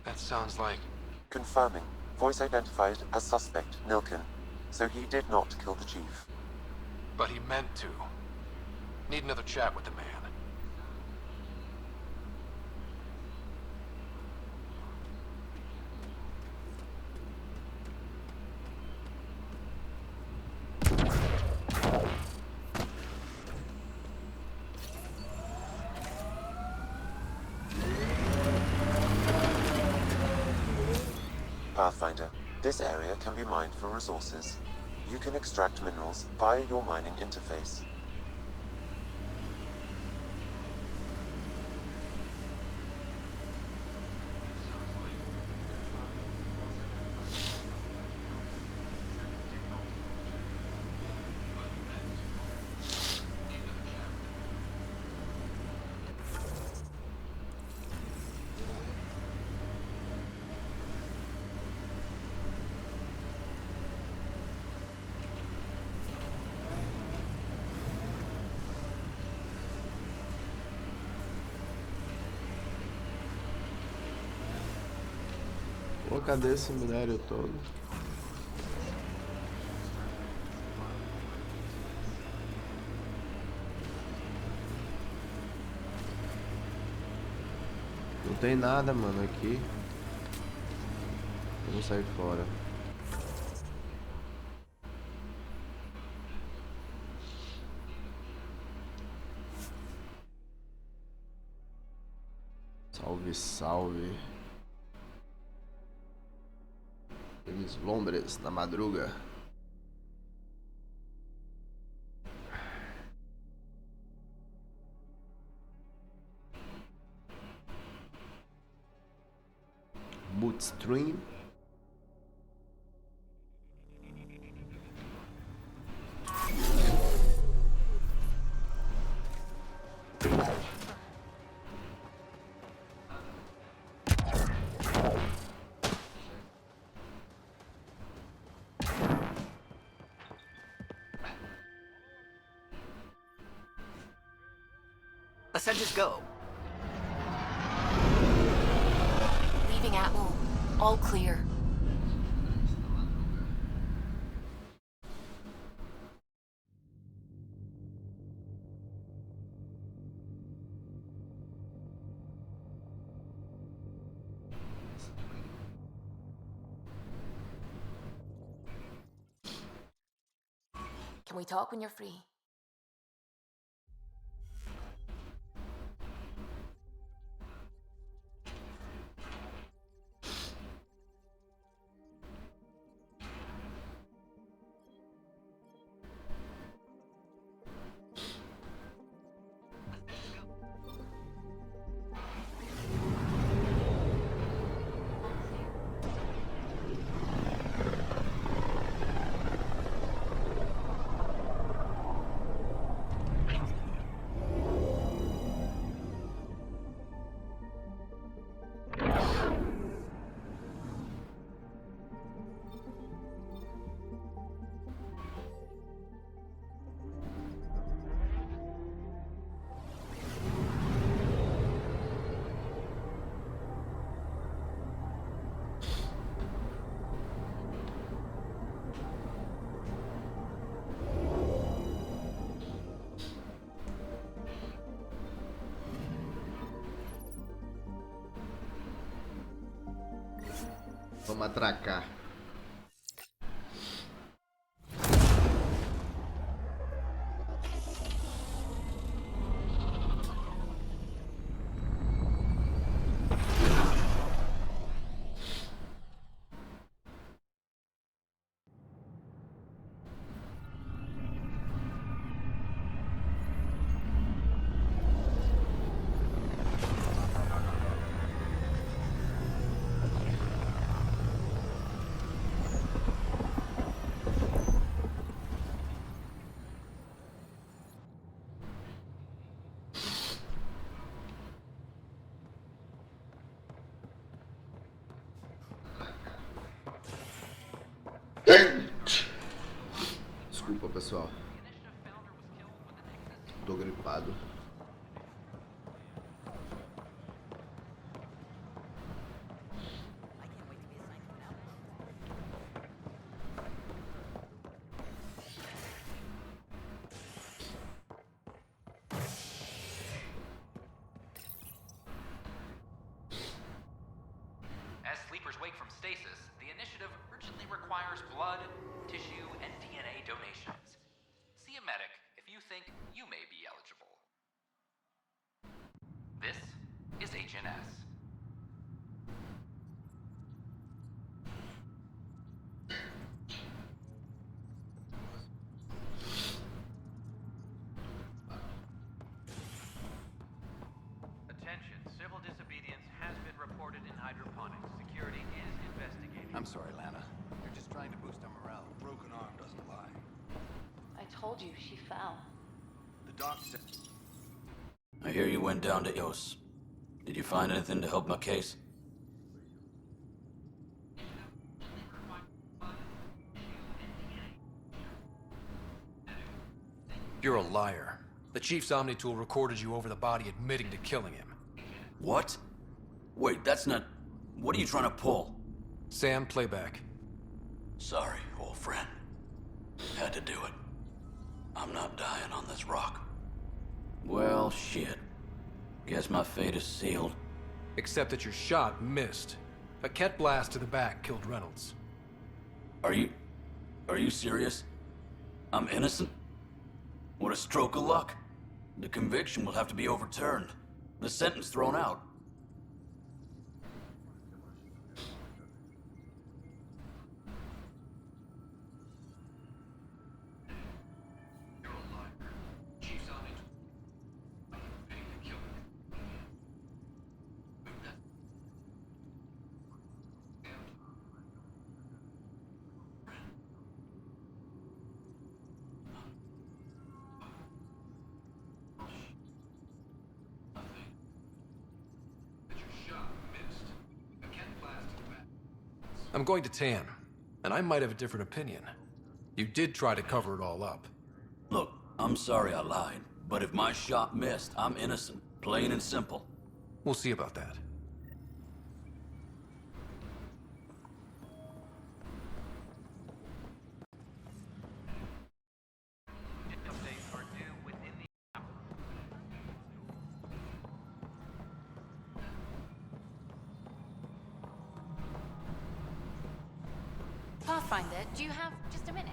That sounds like... Confirming. Voice identified as suspect, Nilkin. So he did not kill the Chief. But he meant to. Need another chat with the man. Pathfinder, this area can be mined for resources. You can extract minerals via your mining interface. cadê esse minério todo? Não tem nada, mano, aqui. Vamos sair fora. Salve, salve. Eles Lombress na madruga. Bootstream. Let's just go. Leaving Atwell. All clear. Can we talk when you're free? Vamos atracar. Desculpa, pessoal. Tô gripado. As sleepers wake from stasis, the initiative urgently requires blood, tissue, and DNA donations. See a medic if you think you may be eligible. This is HNS. Attention, civil disobedience has been reported in hydroponics. Security is investigating. I'm sorry, Lana. You're just trying to boost our morale. A broken arm doesn't lie. I told you she fell. The doc said... I hear you went down to Eos. Did you find anything to help my case? You're a liar. The Chief's Omni-tool recorded you over the body admitting to killing him. What? Wait, that's not... What are you trying to pull? Sam, playback. Sorry, old friend. Had to do it. I'm not dying on this rock. Well, shit. Guess my fate is sealed. Except that your shot missed. A Ket blast to the back killed Reynolds. Are you serious? I'm innocent? What a stroke of luck. The conviction will have to be overturned. The sentence thrown out. I'm going to Tan, and I might have a different opinion. You did try to cover it all up. Look, I'm sorry I lied, but if my shot missed, I'm innocent. Plain and simple. We'll see about that. Updates are due within the hour. Pathfinder, do you have just a minute?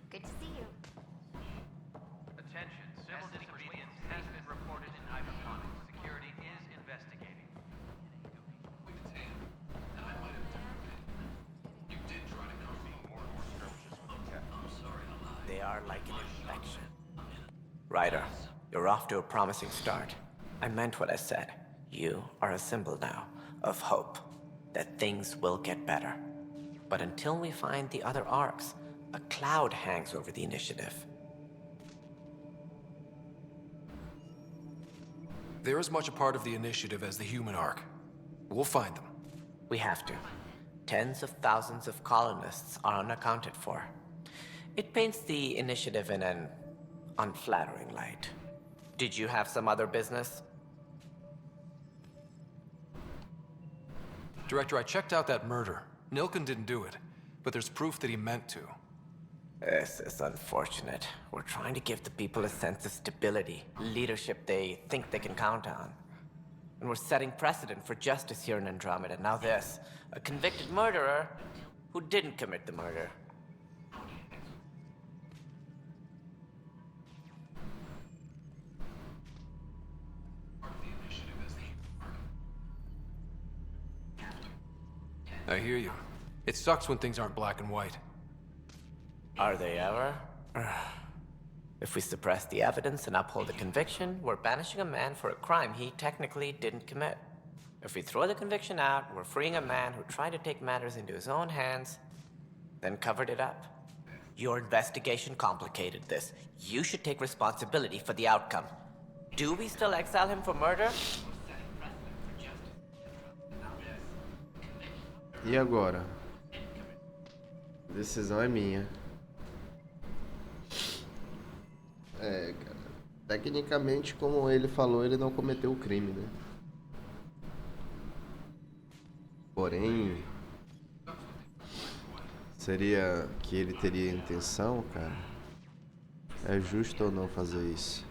Good to see you. Attention, civil disobedience has been reported in hydroponics. Security is investigating. They are like an infection. Ryder, you're off to a promising start. I meant what I said. You are a symbol now of hope. That things will get better. But until we find the other arcs, a cloud hangs over the initiative. They're as much a part of the initiative as the human arc. We'll find them. We have to. Tens of thousands of colonists are unaccounted for. It paints the initiative in an unflattering light. Did you have some other business? Director, I checked out that murder. Nilken didn't do it, but there's proof that he meant to. This is unfortunate. We're trying to give the people a sense of stability, leadership they think they can count on. And we're setting precedent for justice here in Andromeda. Now this, a convicted murderer who didn't commit the murder. I hear you. It sucks when things aren't black and white. Are they ever? If we suppress the evidence and uphold the conviction, we're banishing a man for a crime he technically didn't commit. If we throw the conviction out, we're freeing a man who tried to take matters into his own hands, then covered it up. Your investigation complicated this. You should take responsibility for the outcome. Do we still exile him for murder? E agora? A decisão é minha. É, cara. Tecnicamente, como ele falou, ele não cometeu o crime, né? Porém, seria que ele teria intenção, cara? É justo ou não fazer isso?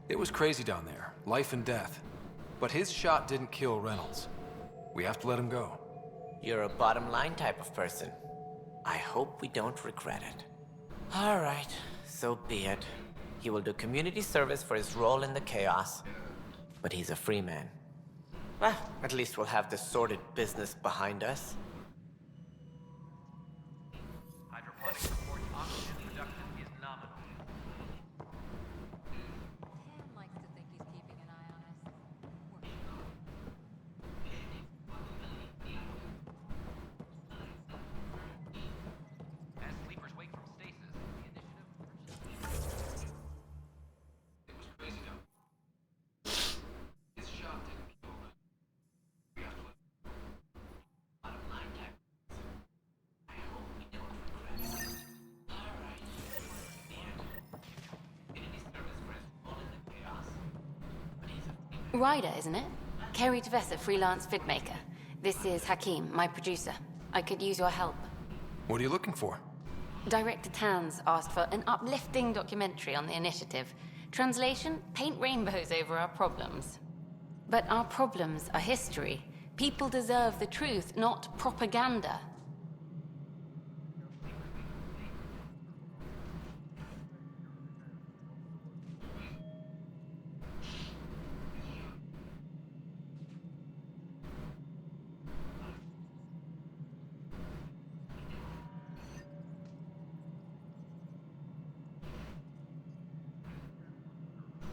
It was crazy down there, life and death. But his shot didn't kill Reynolds. We have to let him go. You're a bottom line type of person. I hope we don't regret it. All right, so be it. He will do community service for his role in the chaos. But he's a free man. Well, at least we'll have the sordid business behind us. Hydroponics reports oxygen production is nominal. Tim likes to think he's keeping an eye on us. As sleepers wake from stasis, the initiative... Ryder, isn't it? Kerry Tavessa, freelance vidmaker. This is Hakeem, my producer. I could use your help. What are you looking for? Director Tans asked for an uplifting documentary on the initiative. Translation, paint rainbows over our problems. But our problems are history. People deserve the truth, not propaganda.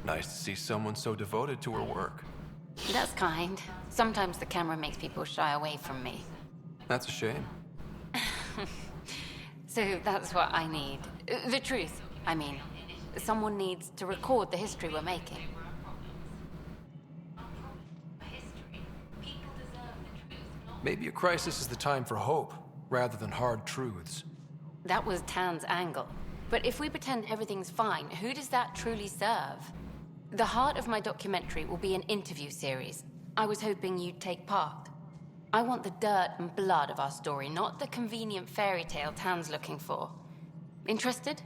Nice to see someone so devoted to her work. That's kind. Sometimes the camera makes people shy away from me. That's a shame. So that's what I need. The truth, I mean. Someone needs to record the history we're making. Maybe a crisis is the time for hope, rather than hard truths. That was Tan's angle. But if we pretend everything's fine, who does that truly serve? The heart of my documentary will be an interview series. I was hoping you'd take part. I want the dirt and blood of our story, not the convenient fairy tale Tan's looking for. Interested?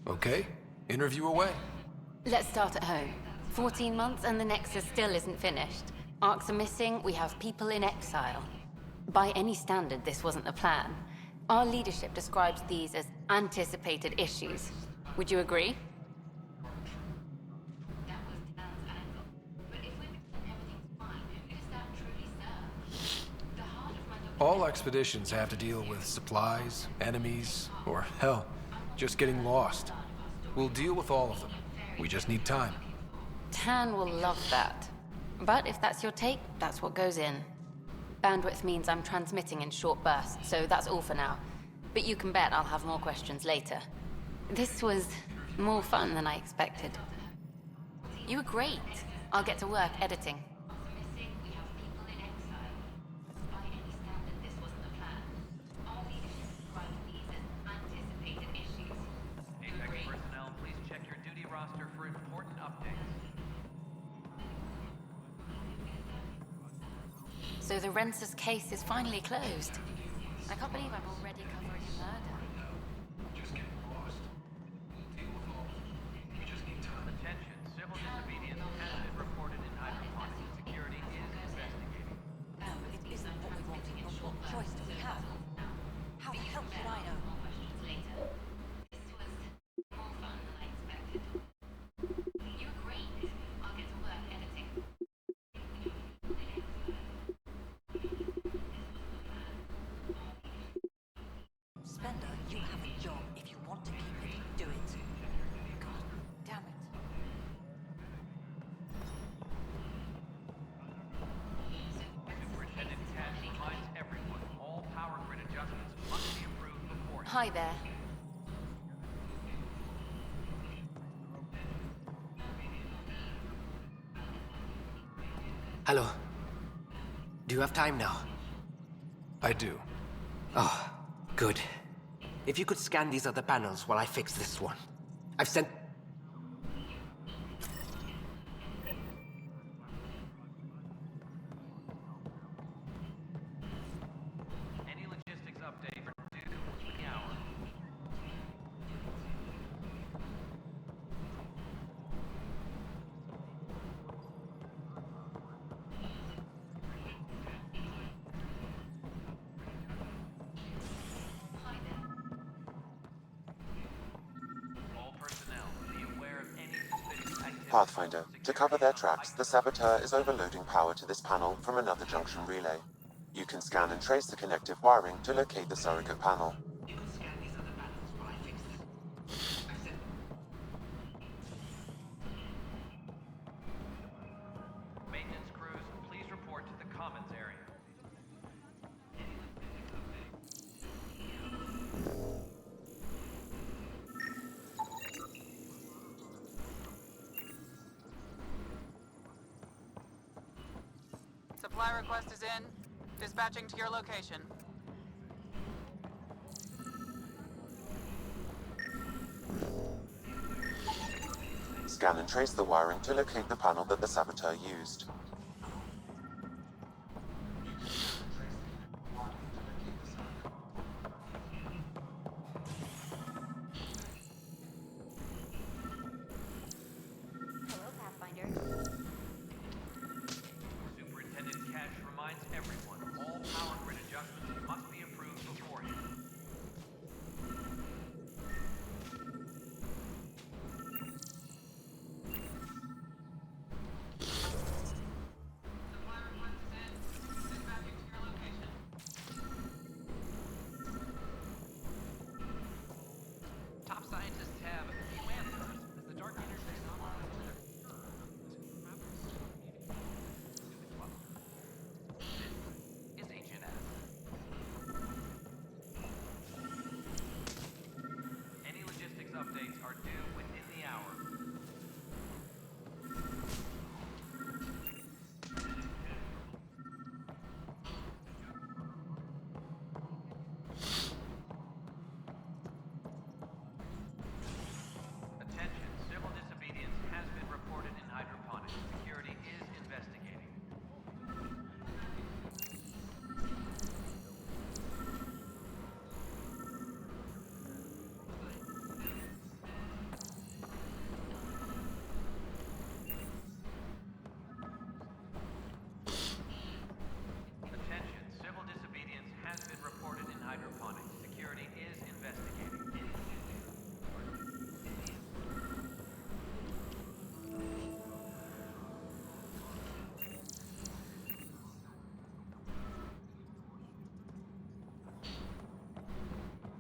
Okay, interview away. Let's start at home. 14 months and the Nexus still isn't finished. Arcs are missing, we have people in exile. By any standard, this wasn't the plan. Our leadership describes these as anticipated issues. Would you agree? All expeditions have to deal with supplies, enemies, or hell, just getting lost. We'll deal with all of them. We just need time. Tan will love that. But if that's your take, that's what goes in. Bandwidth means I'm transmitting in short bursts, so that's all for now. But you can bet I'll have more questions later. This was more fun than I expected. You were great. I'll get to work editing. Apex personnel, please check your duty roster for important updates. So the Rensis case is finally closed. I can't believe I'm already covering a murder. Attention, civil disobedience has been reported in hydroponics. Security is investigating. No, it isn't what we wanted, but what choice do we have? How the hell should I know? Spender, you have a job. If you want to keep it, do it. God damn it. Superintendent Cash reminds everyone all power grid adjustments must be approved before. Hi there. Hello. Do you have time now? I do. Oh, good. If you could scan these other panels while I fix this one. I've sent... Any logistics update for due to the hour. All personnel, be aware of any suspicious activity. Pathfinder, to cover their tracks, the saboteur is overloading power to this panel from another junction relay. You can scan and trace the connective wiring to locate the surrogate panel. Maintenance crews, please report to the commons area. Supply request is in. Dispatching to your location. Scan and trace the wiring to locate the panel that the saboteur used. Superintendent Cash reminds everyone all power grid adjustments must be approved beforehand. Top scientists have a few answers as the dark energy is HNS. Any logistics updates are due within the hour. Attention, civil disobedience has been reported in hydroponics. Security is investigating. Attention, civil disobedience has been reported in hydroponics. Security is investigating.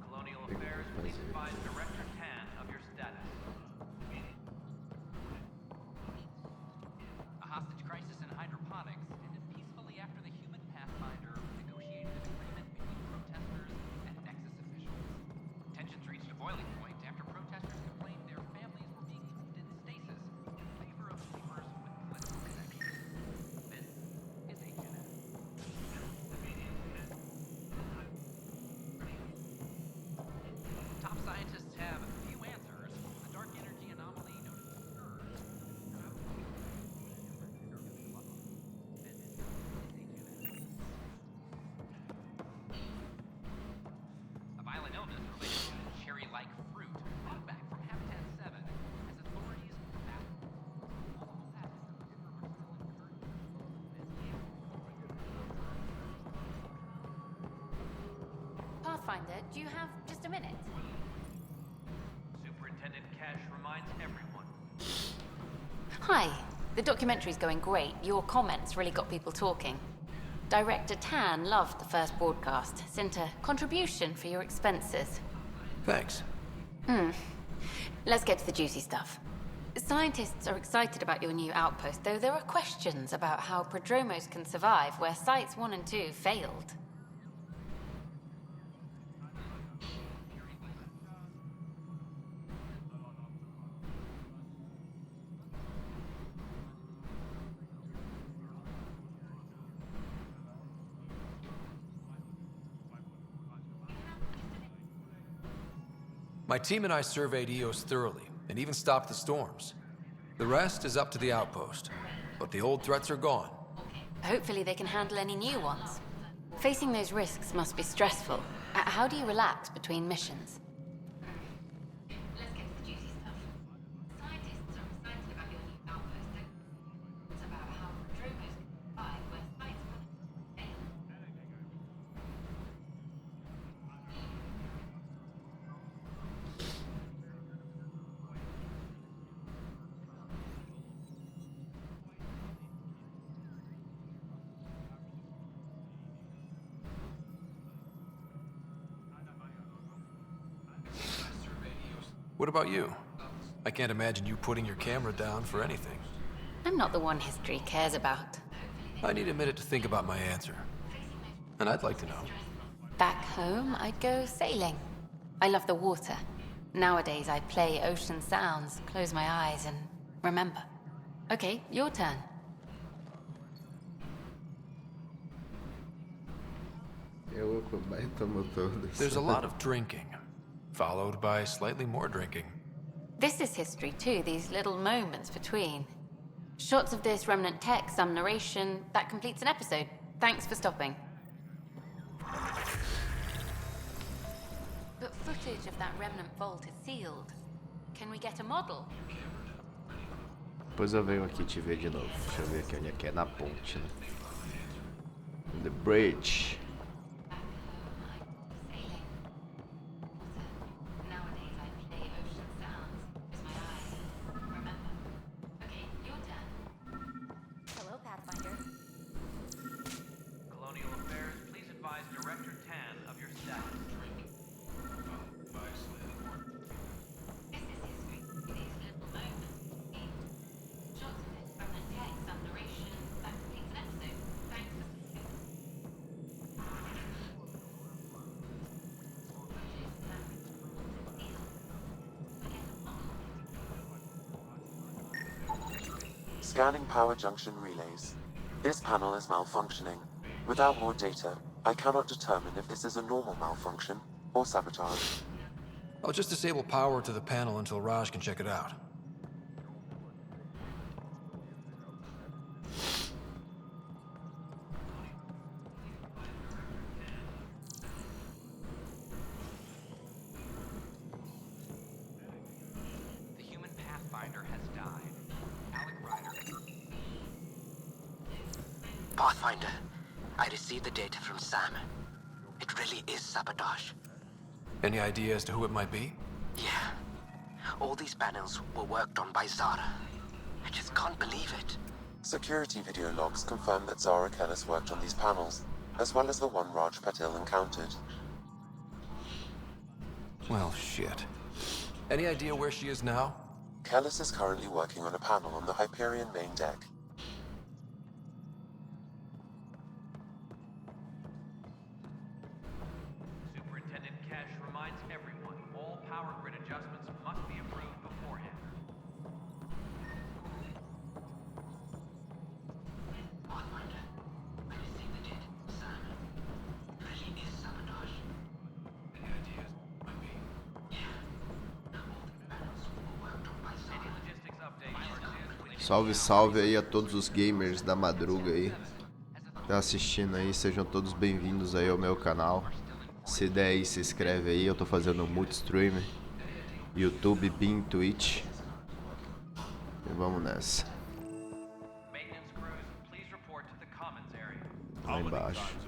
Colonial Affairs, please advise Director Tan of your status. A hostage crisis in hydroponics ended peacefully after the human Pathfinder negotiated an agreement between protesters and Nexus officials. Tensions reached a boiling point after protesters complained their families were being moved into stasis in favor of sleepers with political connections. This is HNS. Top scientists have a few answers for the dark energy anomaly known as SIRS. A violent illness related to cherry-like fruit brought back from Habitat 7 as authorities battle. Multiple passengers are still in Pathfinder, do you have just a minute? Superintendent Cash reminds everyone. Hi. The documentary's going great. Your comments really got people talking. Director Tan loved the first broadcast. Sent a contribution for your expenses. Thanks. Let's get to the juicy stuff. Scientists are excited about your new outpost, though there are questions about how prodromos can survive where Sites 1 and 2 failed. My team and I surveyed EOS thoroughly, and even stopped the storms. The rest is up to the outpost, but the old threats are gone. Hopefully they can handle any new ones. Facing those risks must be stressful. How do you relax between missions? Let's get to the juicy stuff. Scientists are excited about your new outpost. It's about how prodromos can survive where Sites 1 and 2 failed. What about you? I can't imagine you putting your camera down for anything. I'm not the one history cares about. I need a minute to think about my answer. And I'd like to know. Back home, I'd go sailing. I love the water. Nowadays, I play ocean sounds, close my eyes, and remember. Okay, your turn. There's a lot of drinking, followed by slightly more drinking. This is history too, these little moments between. Shots of this remnant tech, some narration, that completes an episode. Thanks for stopping. But footage of that remnant vault is sealed. Can we get a model? Depois eu venho aqui te ver de novo. Deixa eu ver aqui onde é que é, na ponte, né? The bridge. Hello, Pathfinder. Colonial Affairs, please advise Director Tan of your status. Scanning power junction relays. This panel is malfunctioning. Without more data, I cannot determine if this is a normal malfunction or sabotage. I'll just disable power to the panel until Raj can check it out. The human Pathfinder has died. Alec Ryder. Pathfinder, I received the data from Sam. It really is sabotage. Any idea as to who it might be? Yeah. All these panels were worked on by Zara. I just can't believe it. Security video logs confirm that Zara Kellis worked on these panels, as well as the one Raj Patil encountered. Well, shit. Any idea where she is now? Kellis is currently working on a panel on the Hyperion main deck. Superintendent Cash reminds everyone, all power grid adjustments must be approved beforehand. Salve, salve aí a todos os gamers da madruga aí. Tá assistindo aí, sejam todos bem-vindos aí ao meu canal. Se der aí, se inscreve aí, eu tô fazendo multi-stream, YouTube, Bing, Twitch. E vamos nessa. Lá embaixo.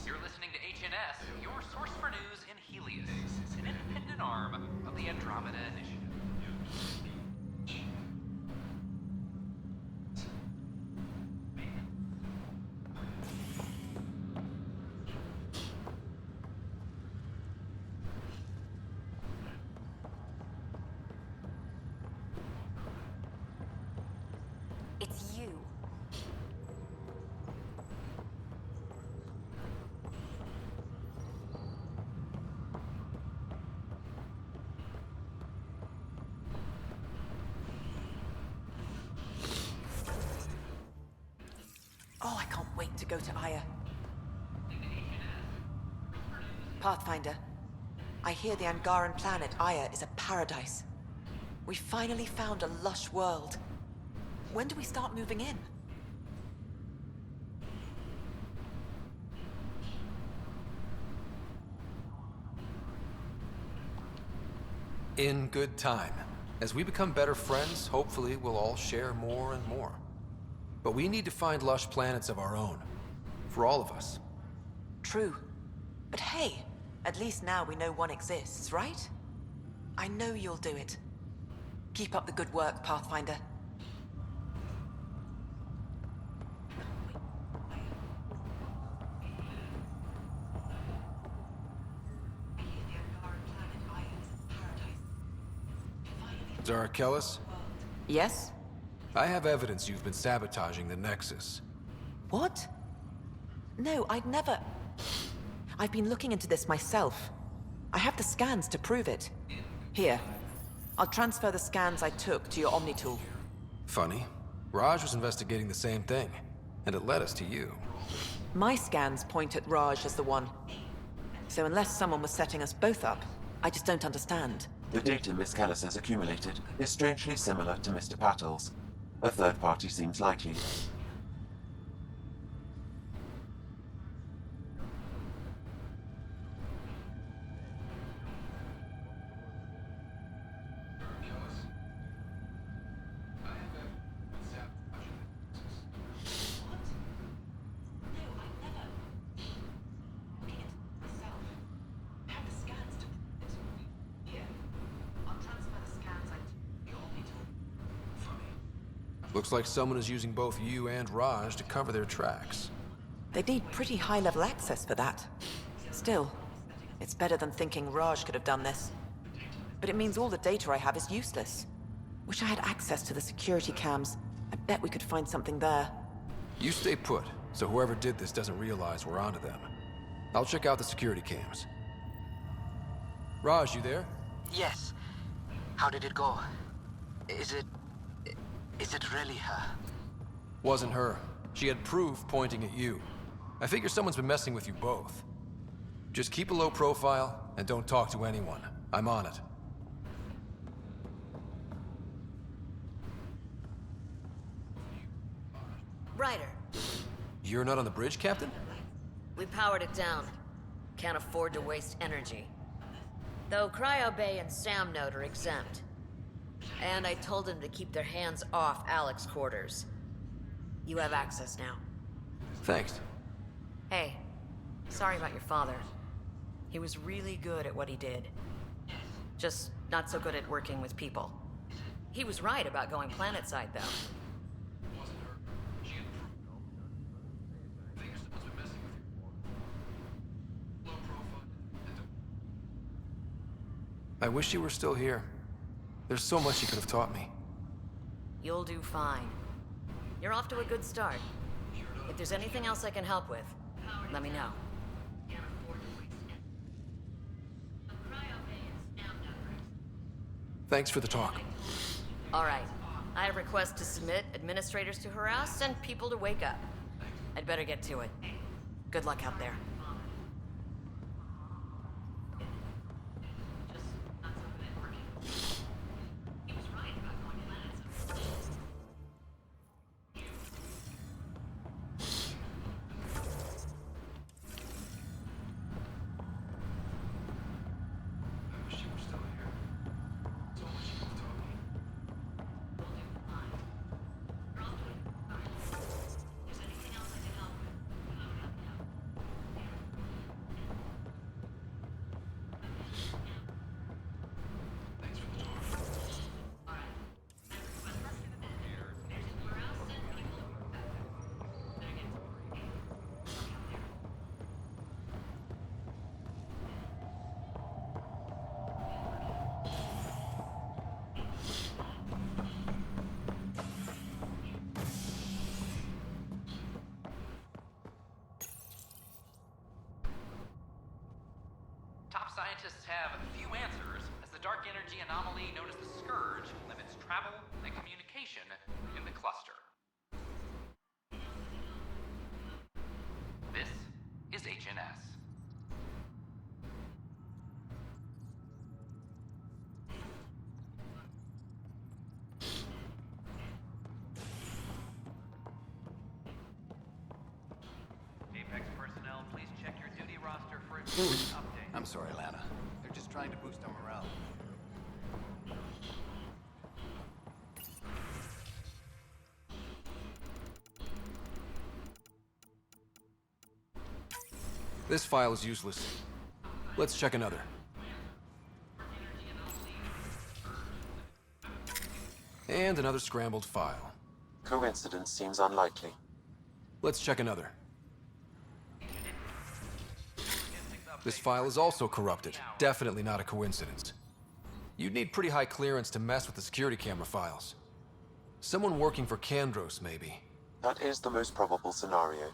You're listening to HNS, your source for news in Helios, an independent arm of the Andromeda Initiative. It's you. Oh, I can't wait to go to Aya. Pathfinder, I hear the Angaran planet Aya is a paradise. We finally found a lush world. When do we start moving in? In good time. As we become better friends, hopefully we'll all share more and more. But we need to find lush planets of our own. For all of us. True. But hey, at least now we know one exists, right? I know you'll do it. Keep up the good work, Pathfinder. Zara Kellis? Yes? I have evidence you've been sabotaging the Nexus. What? No, I'd never... I've been looking into this myself. I have the scans to prove it. Here. I'll transfer the scans I took to your Omni tool. Funny. Raj was investigating the same thing, and it led us to you. My scans point at Raj as the one. So unless someone was setting us both up, I just don't understand. The data Miss Callis has accumulated is strangely similar to Mr. Patel's. A third party seems likely. Looks like someone is using both you and Raj to cover their tracks. They'd need pretty high-level access for that. Still, it's better than thinking Raj could have done this. But it means all the data I have is useless. Wish I had access to the security cams. I bet we could find something there. You stay put, so whoever did this doesn't realize we're onto them. I'll check out the security cams. Raj, you there? Yes. How did it go? Is it really her? Wasn't her. She had proof pointing at you. I figure someone's been messing with you both. Just keep a low profile and don't talk to anyone. I'm on it. Ryder, You're not on the bridge, Captain? we powered it down. Can't afford to waste energy. Though Cryo Bay and Sam Note are exempt. And I told them to keep their hands off Alec's quarters. You have access now. Thanks. Hey, sorry about your father. He was really good at what he did. Just not so good at working with people. He was right about going planetside, though. I wish you were still here. There's so much you could have taught me. You'll do fine. You're off to a good start. If there's anything else I can help with, let me know. Thanks for the talk. All right. I have requests to submit, administrators to harass, and people to wake up. I'd better get to it. Good luck out there. Scientists have few answers, as the dark energy anomaly known as the Scourge limits travel and communication in the cluster. This is HNS. Apex personnel, please check your duty roster for a update. I'm sorry, Lana. They're just trying to boost our morale. This file is useless. Let's check another. And another scrambled file. Coincidence seems unlikely. Let's check another. This file is also corrupted. Definitely not a coincidence. You'd need pretty high clearance to mess with the security camera files. Someone working for Kandros, maybe. That is the most probable scenario.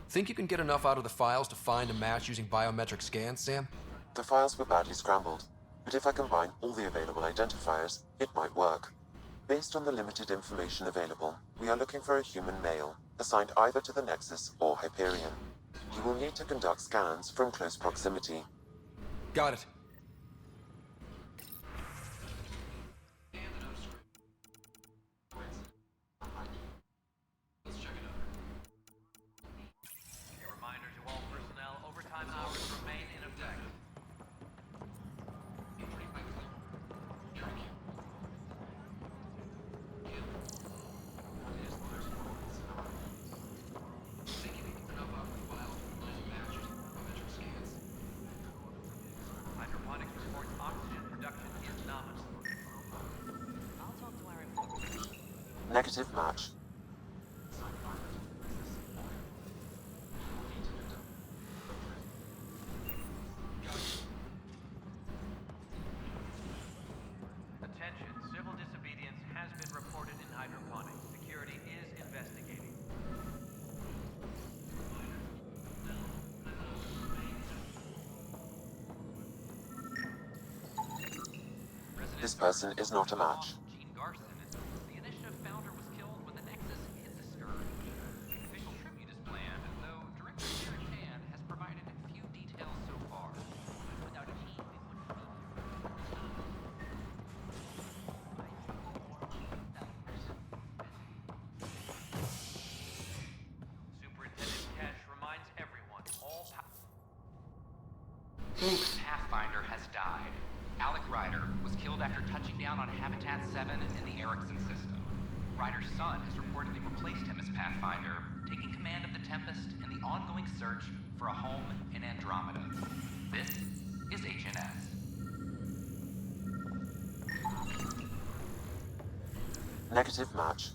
Think you can get enough out of the files to find a match using biometric scans, Sam? The files were badly scrambled, but if I combine all the available identifiers, it might work. Based on the limited information available, we are looking for a human male, assigned either to the Nexus or Hyperion. You will need to conduct scans from close proximity. Got it. Reminder to all personnel, overtime hours remain in effect. Hydroponics reports oxygen production is nominal. I'll talk to our employees. Negative match. Attention, civil disobedience has been reported in hydroponics. Security is investigating. This person is not a match. The initiative founder was killed when the Nexus hit the scourge. Official tribute is planned, though Director Sarah Chan has provided few details so far. Without a team, it wouldn't be. Superintendent Cash reminds everyone, all Pathfinder has died. Alec Ryder was killed after touching down on Habitat 7 in the Erickson system. Ryder's son has reportedly replaced him as Pathfinder, taking command of the Tempest in the ongoing search for a home in Andromeda. This is HNS. Negative match.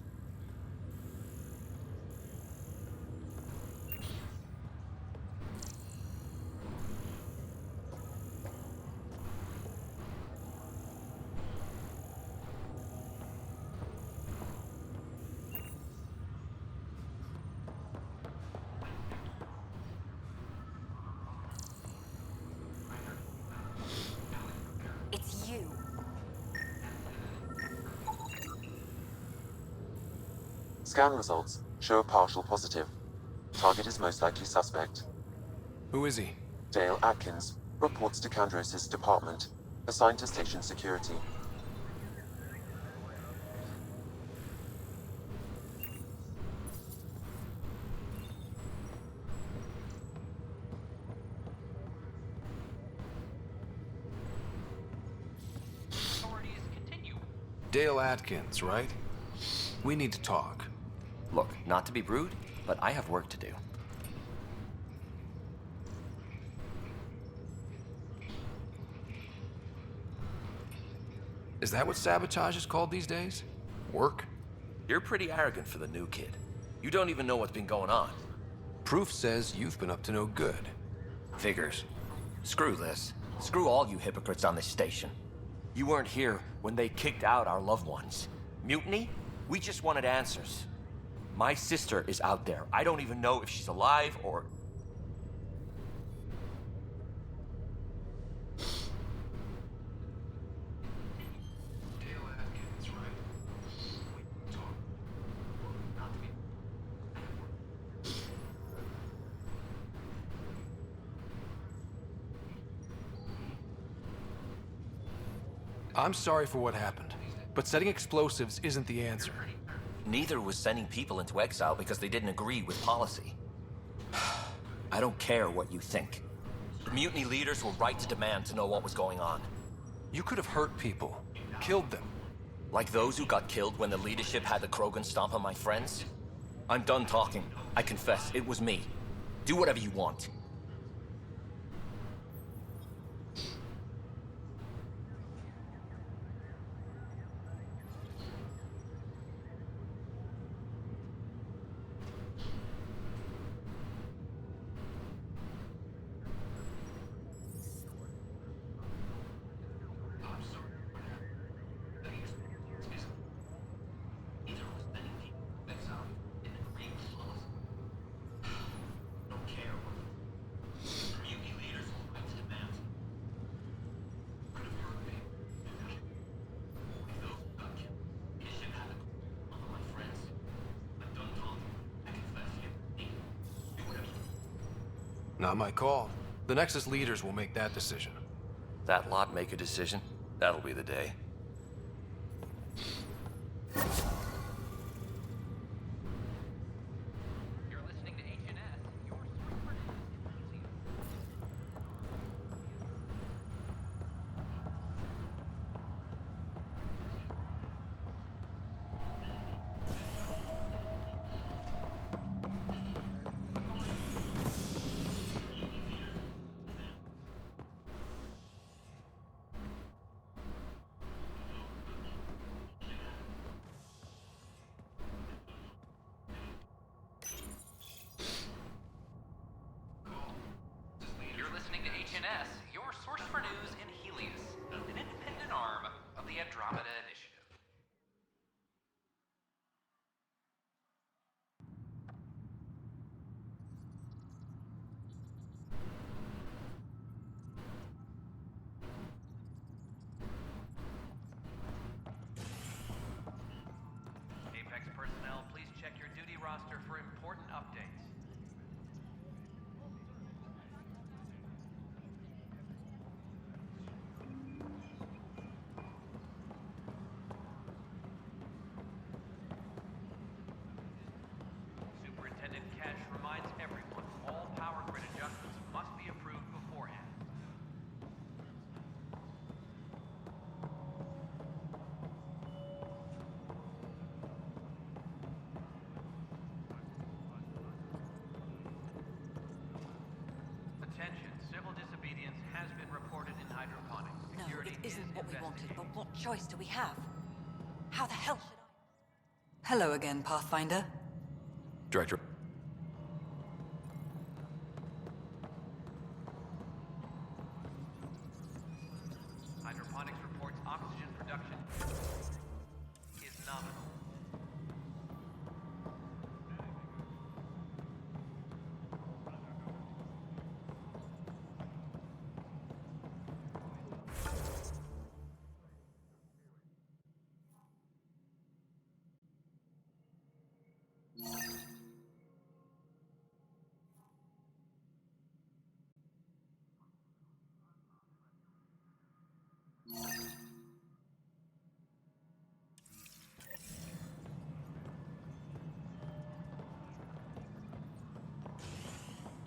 It's you. Scan results show a partial positive. Target is most likely suspect. Who is he? Dale Atkins reports to Kandros' department, assigned to station security. Authorities continue. Dale Atkins, right? We need to talk. Look, not to be rude, but I have work to do. Is that what sabotage is called these days? Work? You're pretty arrogant for the new kid. You don't even know what's been going on. Proof says you've been up to no good. Figures. Screw this. Screw all you hypocrites on this station. You weren't here when they kicked out our loved ones. Mutiny? We just wanted answers. My sister is out there. I don't even know if she's alive or... I'm sorry for what happened, but setting explosives isn't the answer. Neither was sending people into exile because they didn't agree with policy. I don't care what you think. The mutiny leaders were right to demand to know what was going on. You could have hurt people, killed them. Like those who got killed when the leadership had the Krogan stomp on my friends? I'm done talking. I confess, it was me. Do whatever you want. Not my call. The Nexus leaders will make that decision. That lot make a decision? That'll be the day. You're listening to HNS, your source for news in Helios. You're listening to HNS, your source for news in Helios, an independent arm of the Andromeda Initiative. Apex personnel, please check your duty roster for important updates. Superintendent Cash reminds everyone, all power grid adjustments must be approved beforehand. Attention, civil disobedience has been reported in hydroponics. No, Security it isn't is what we wanted, investigating. but what choice do we have? How the hell should I... Hello again, Pathfinder. Director. Hydroponics reports oxygen production is nominal.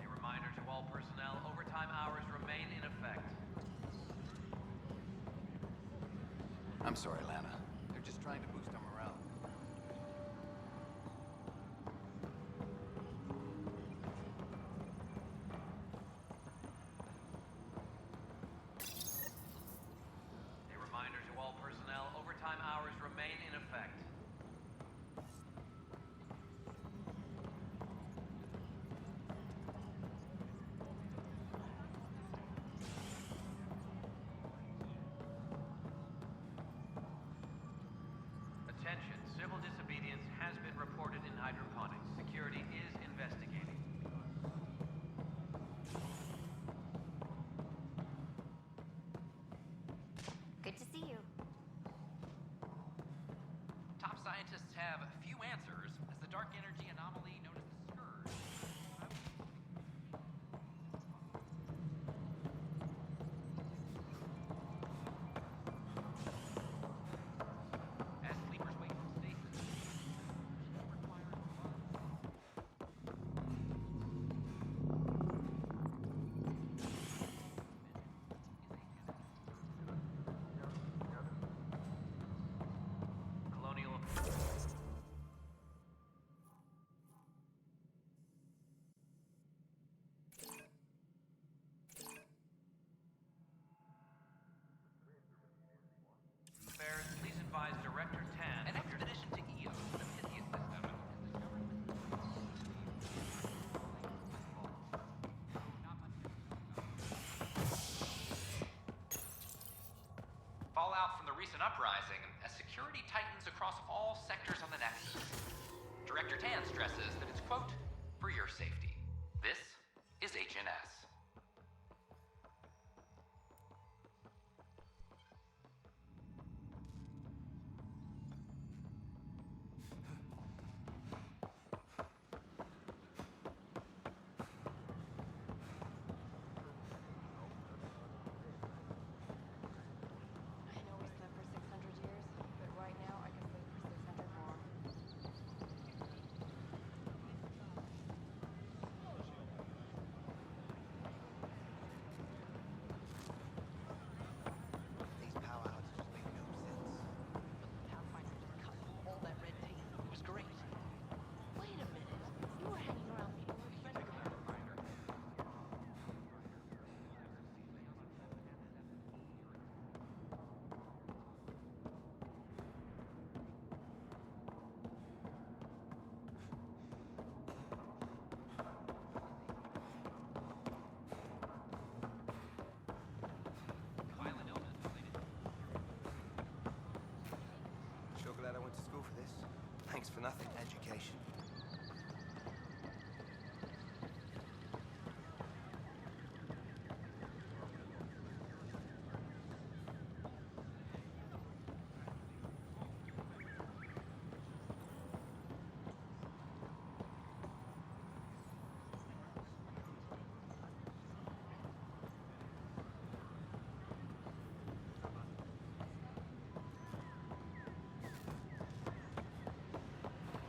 A reminder to all personnel, overtime hours remain in effect. I'm sorry, Lana. They're just trying to boost our morale. A reminder to all personnel, overtime hours remain in effect. Attention, civil disobedience has been reported in hydroponics. Security is investigating. Good to see you. Top scientists have few answers as the dark energy anomaly known as the Scourge. As sleepers wait for stasis, Colonial. Affairs, please advise Director Tan. An expedition to Eos, the Pythias system, fallout from the recent uprising as security tightens across all sectors on the Nexus. Director Tan stresses that it's, quote, for your safety. This is HNS. Thanks for nothing. Education.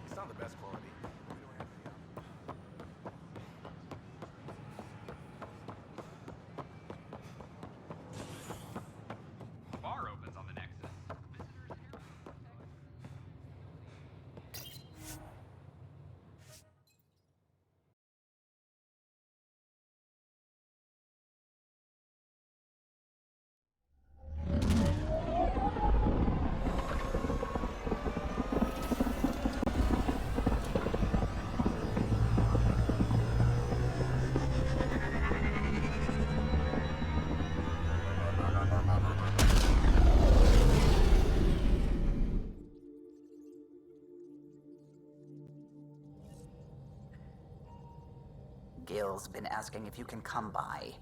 It's not the best quality. A bar opens on the Nexus. Gil's been asking if you can come by.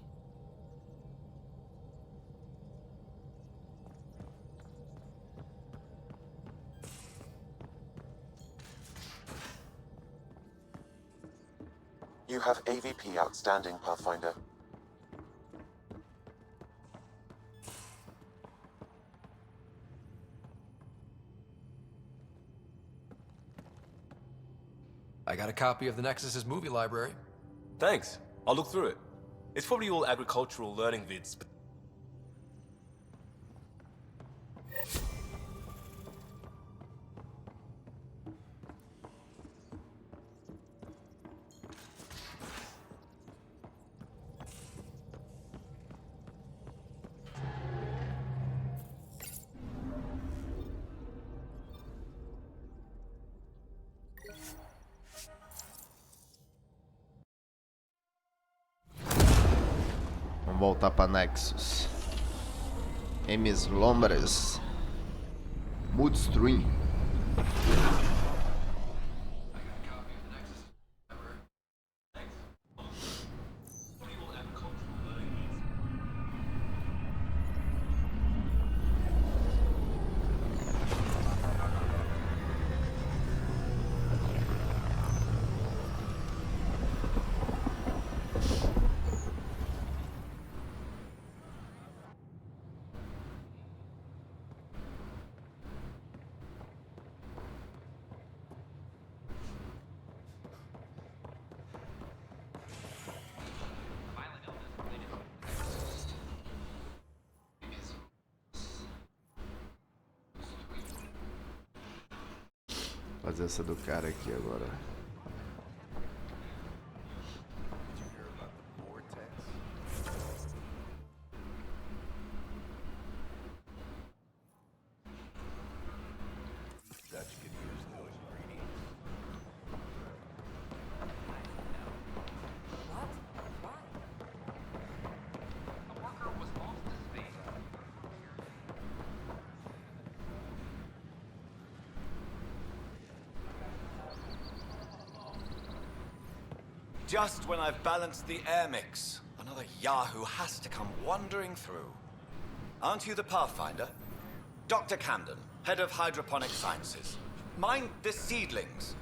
You have AVP outstanding, Pathfinder. I got a copy of the Nexus's movie library. Thanks. I'll look through it. It's probably all agricultural learning vids, but... Vamos voltar para Nexus. Lombress. Moodstream. Fazer essa do cara aqui agora. Just when I've balanced the air mix, another Yahoo has to come wandering through. Aren't you the Pathfinder? Dr. Camden, head of hydroponic sciences. Mind the seedlings.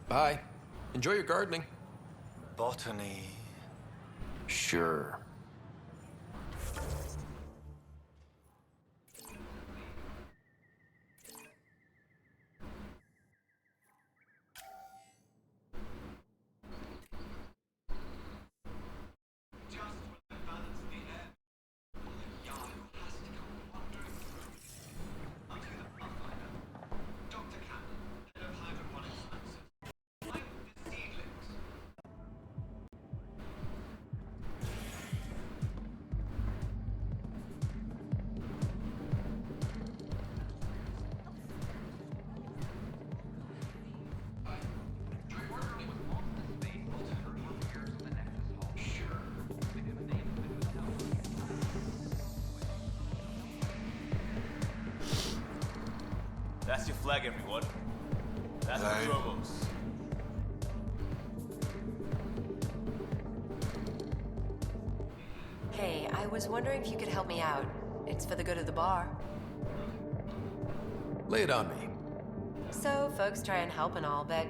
Bye. Enjoy your gardening. Botany. Sure. That's your flag, everyone. That's the Dromos. Hey, I was wondering if you could help me out. It's for the good of the bar. Lay it on me. So, folks try and help and all, but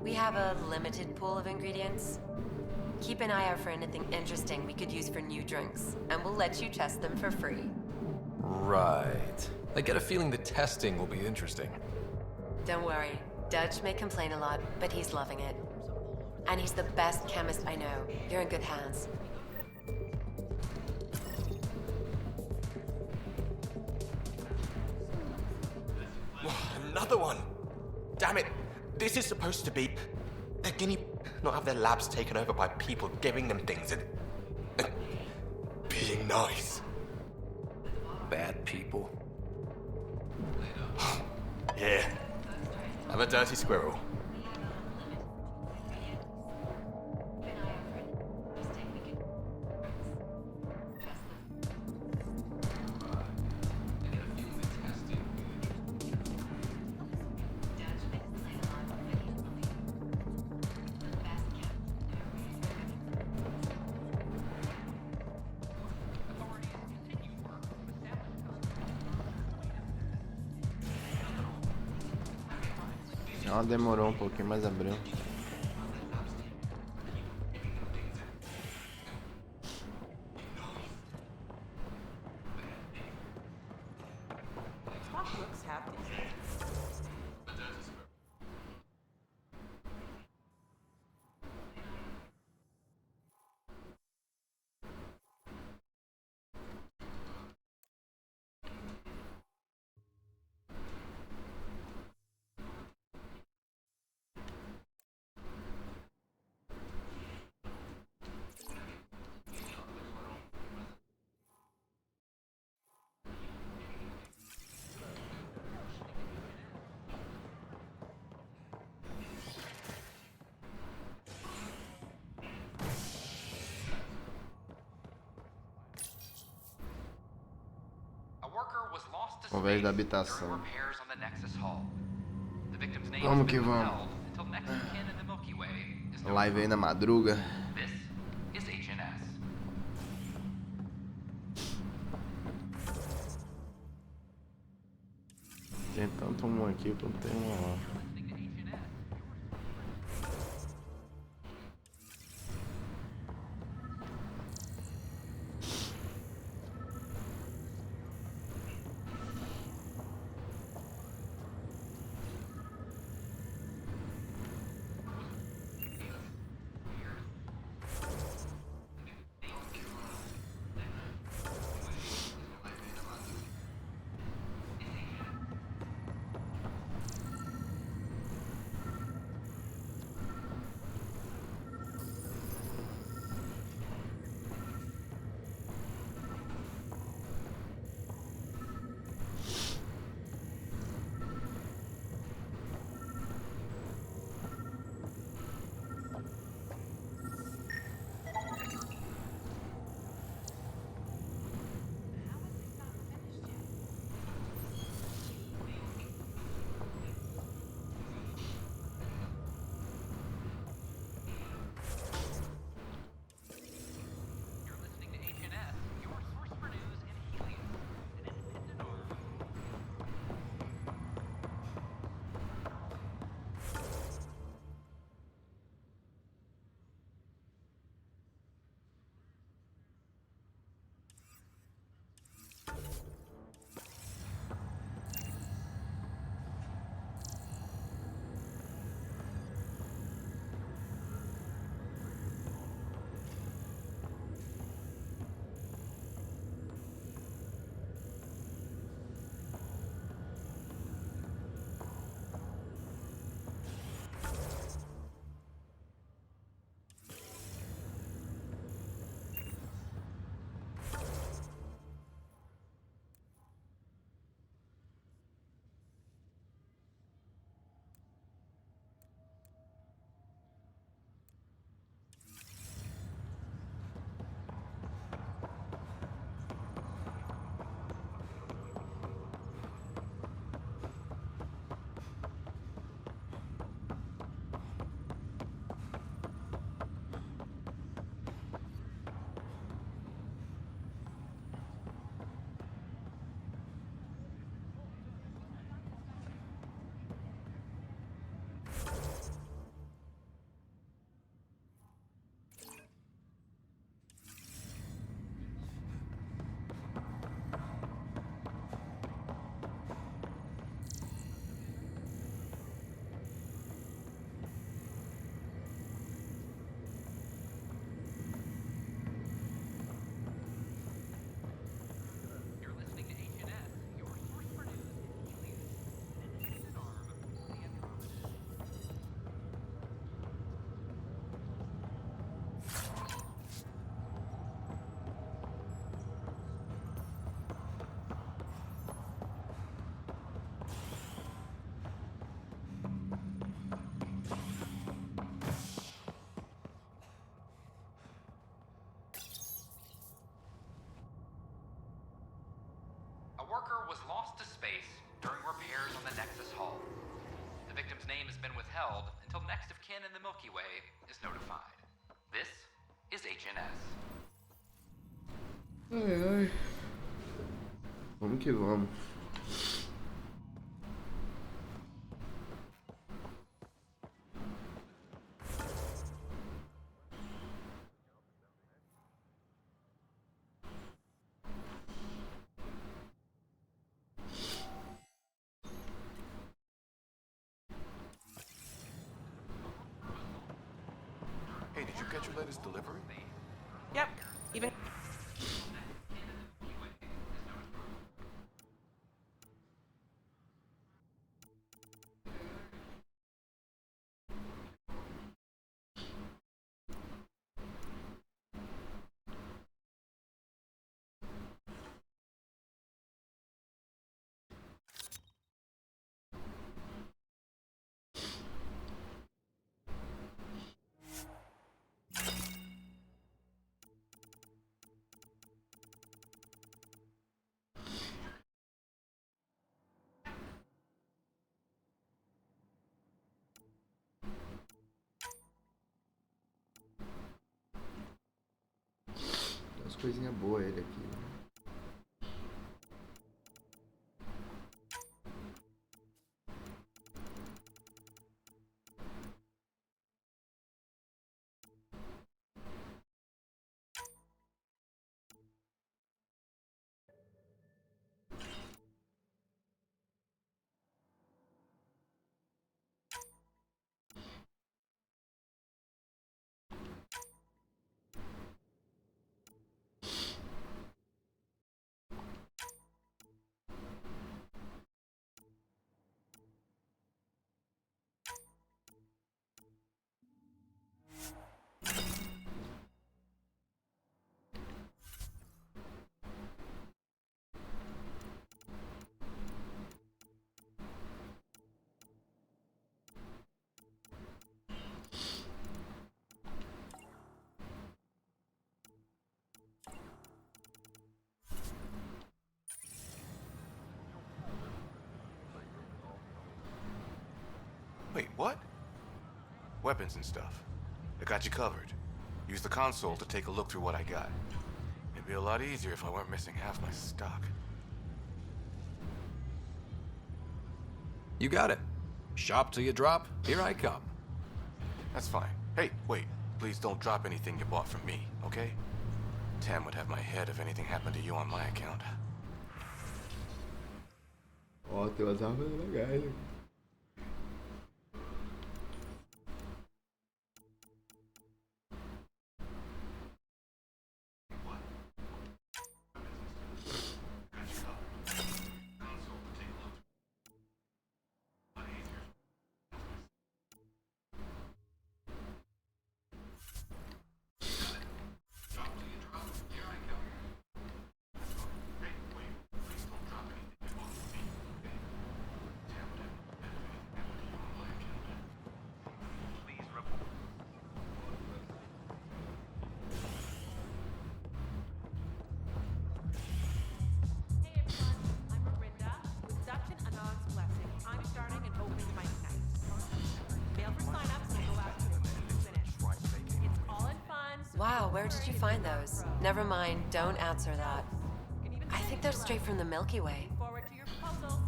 we have a limited pool of ingredients. Keep an eye out for anything interesting we could use for new drinks, and we'll let you test them for free. Right. I get a feeling the testing will be interesting. Don't worry. Dutch may complain a lot, but he's loving it. And he's the best chemist I know. You're in good hands. Another one! Damn it! This is supposed to be... They're guinea... Not have their labs taken over by people giving them things and being nice. Bad people. Yeah. I'm a dirty squirrel. Ah, demorou um pouquinho, mas abriu. Convés da habitação. Vamos que vamos. Live aí na madruga. Tem tanto um aqui quanto tem um lá. name has been withheld until next of kin in the Milky Way is notified. This is HNS. Ai, ai. Vamos que vamos. Hey, did you get your latest delivery? Yep, even... Umas coisinhas boas ele aqui. Né? Wait, what? Weapons and stuff. I got you covered. Use the console to take a look through what I got. It'd be a lot easier if I weren't missing half my stock. You got it. Shop till you drop. Here I come. That's fine. Hey, wait. Please don't drop anything you bought from me, okay? Tam would have my head if anything happened to you on my account. Ó, tem umas armas legais. Wow, where did you find those? Never mind, don't answer that. I think they're straight from the Milky Way. Forward to your proposal.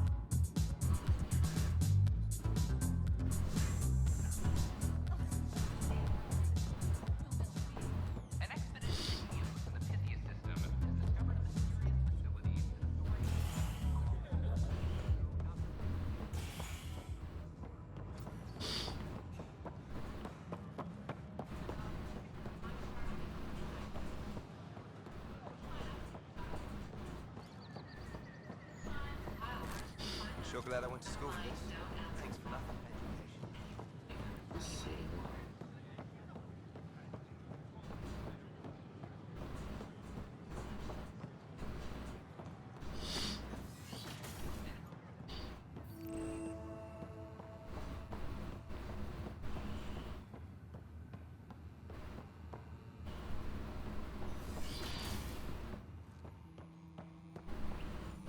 An expedition to Eos in the Pythia system has discovered a mysterious facility. Sure glad I went to school for this. Thanks for nothing.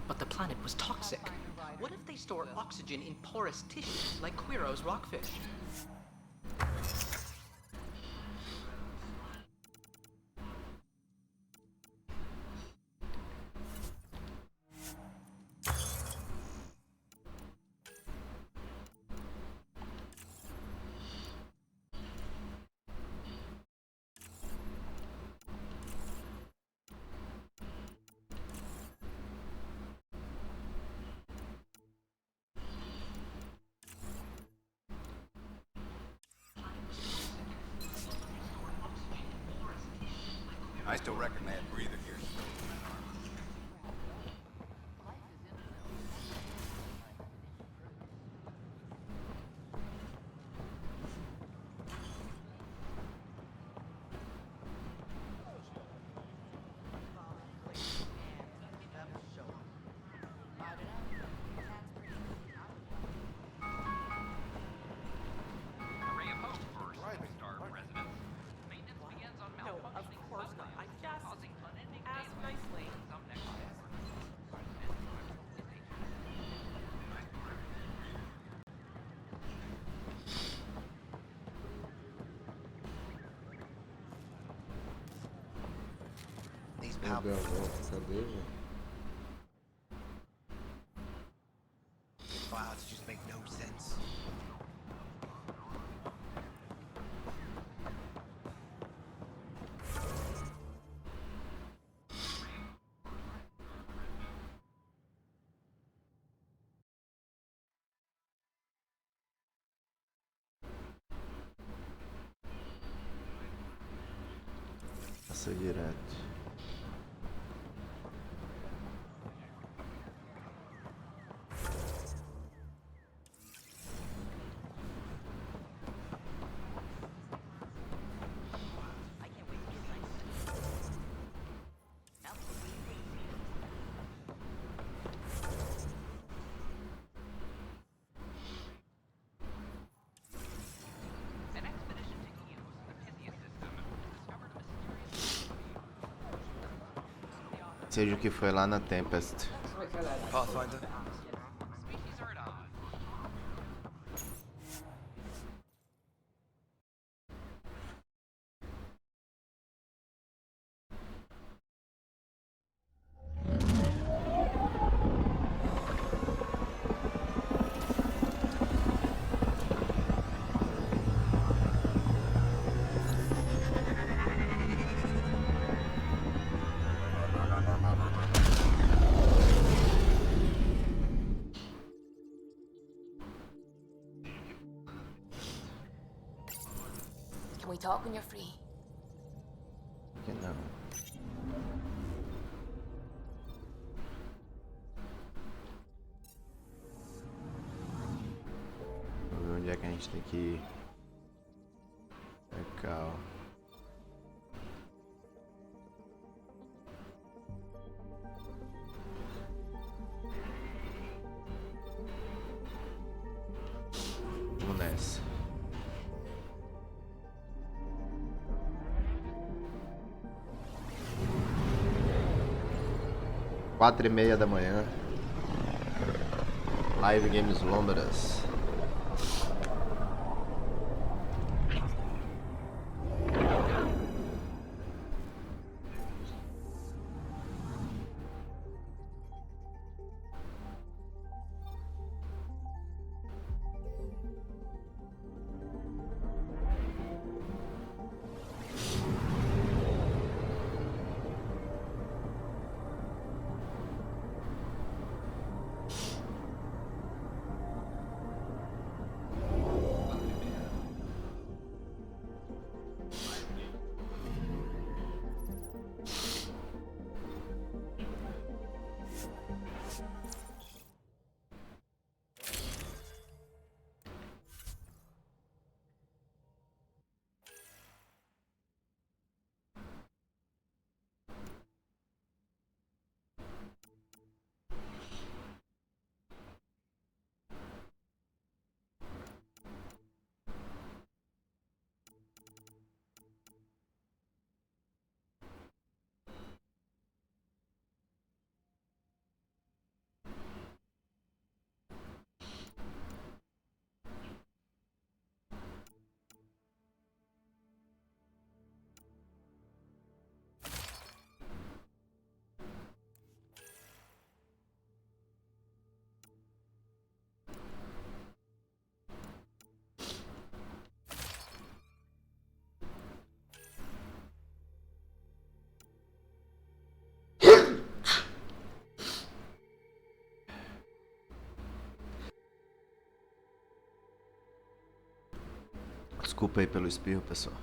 But the planet was toxic. What if they store oxygen in porous tissue, like Quiro's rockfish? I still reckon they had breather gear. Array of hosts for Star residents. Maintenance begins on malfunctioning systems, causing unending data nicely. Some next These Cadê a volta? Cadê, velho? files just make no sense. Passa direto. An expedition to Eos, the Pythia system, discovered a mysterious Seja o que foi lá na Tempest. Pathfinder. species are at odds. Can we talk when you're free? Que não. Vamos ver onde é que a gente tem que ir. É cá, ó. Vamos nessa. Quatro e meia da manhã. Live Games Lombress. Desculpa aí pelo espirro, pessoal.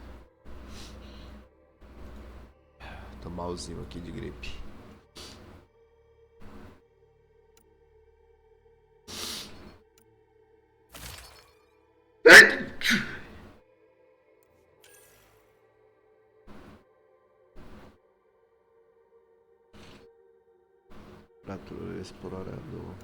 Tô malzinho aqui de gripe. Explorando.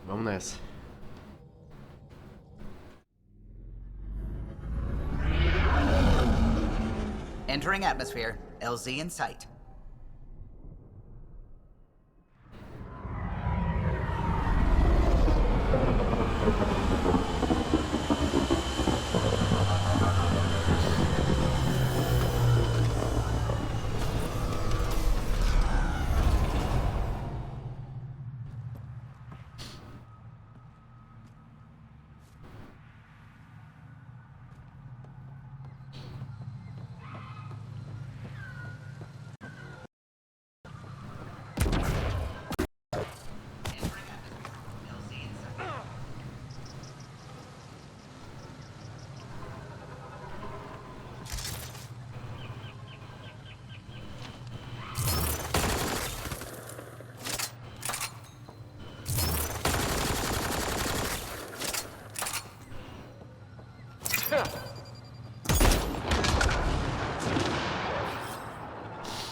Vamos nessa. Entering atmosphere. LZ in sight.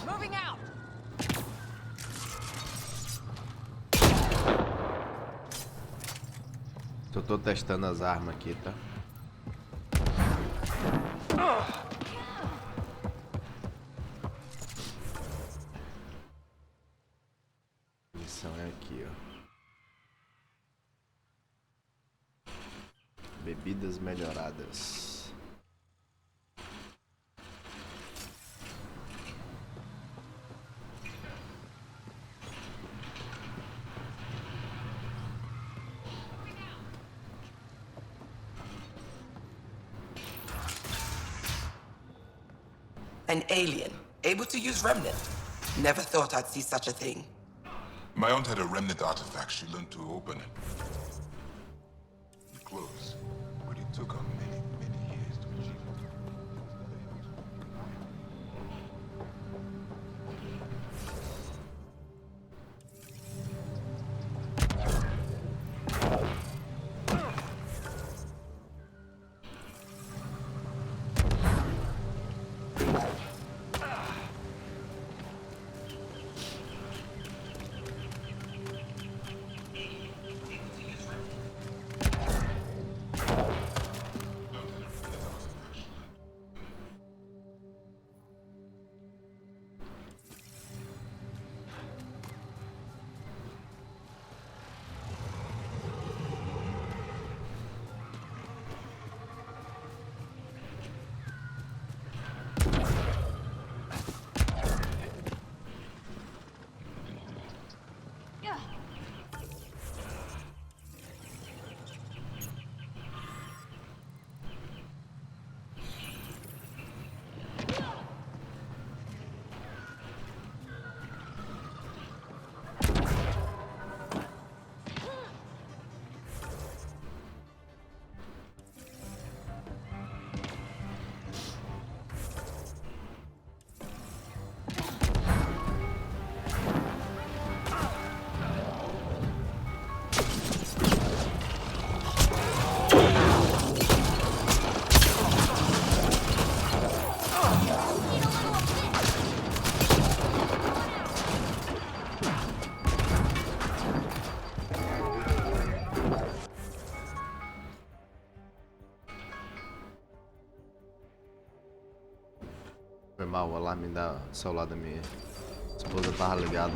Moving out. Tô testando as armas aqui, tá? Missão é aqui, ó. Bebidas melhoradas. An alien, able to use Remnant. Never thought I'd see such a thing. My aunt had a Remnant artifact. She learned to open it. It closed, but it took her many, many years to achieve it. mal, o alarme do celular da minha esposa tava ligado.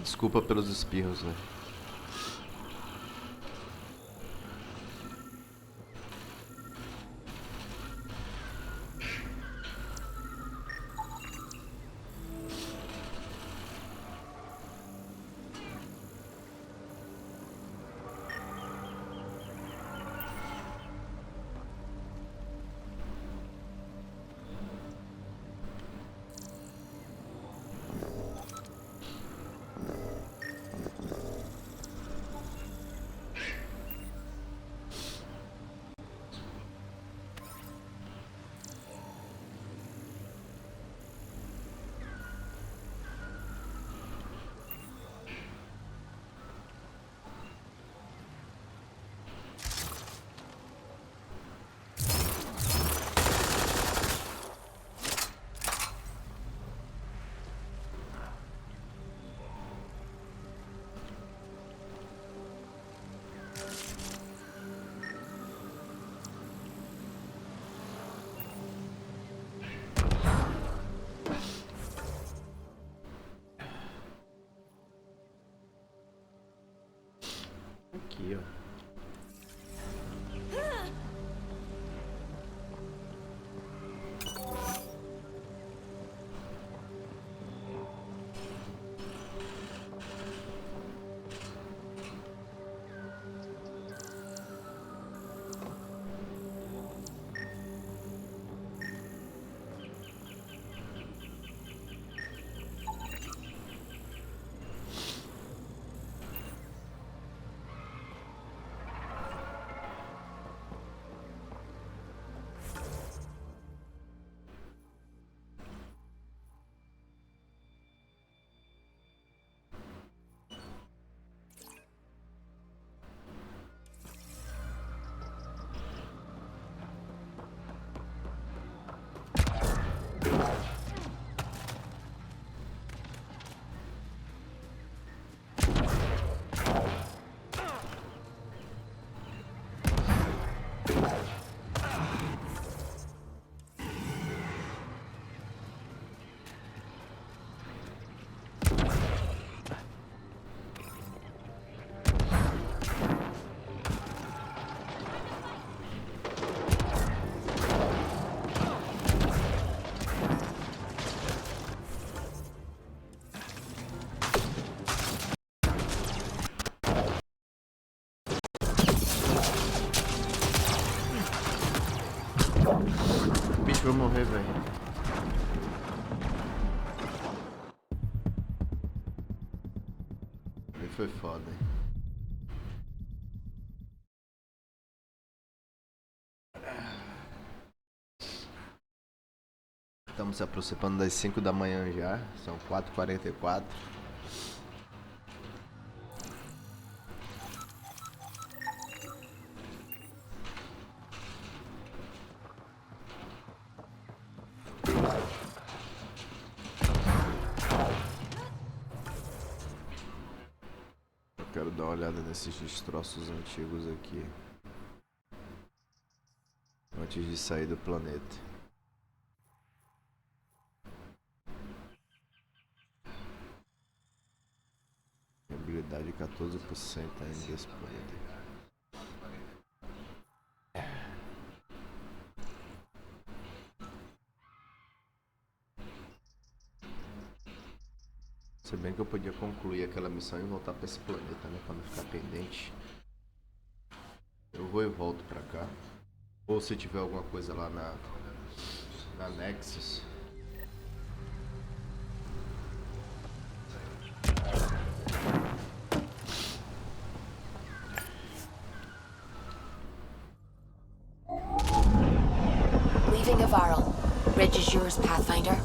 Desculpa pelos espirros, né? Aqui, ó. O bicho vai morrer, velho. foi foda, hein? Estamos se aproximando das 5 da manhã já, são 4h44. Eu quero dar uma olhada nesses destroços antigos aqui antes de sair do planeta. Habilidade 14% ainda disponível. Se bem que eu podia concluir aquela missão e voltar pra esse planeta, né? Pra não ficar pendente. Eu vou e volto pra cá. Ou se tiver alguma coisa lá na Nexus. Leaving Avarl. Ridge is yours, Pathfinder.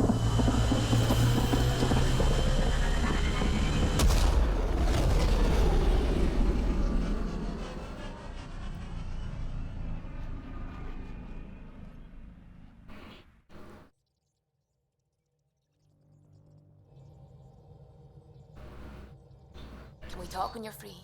Can we talk when you're free?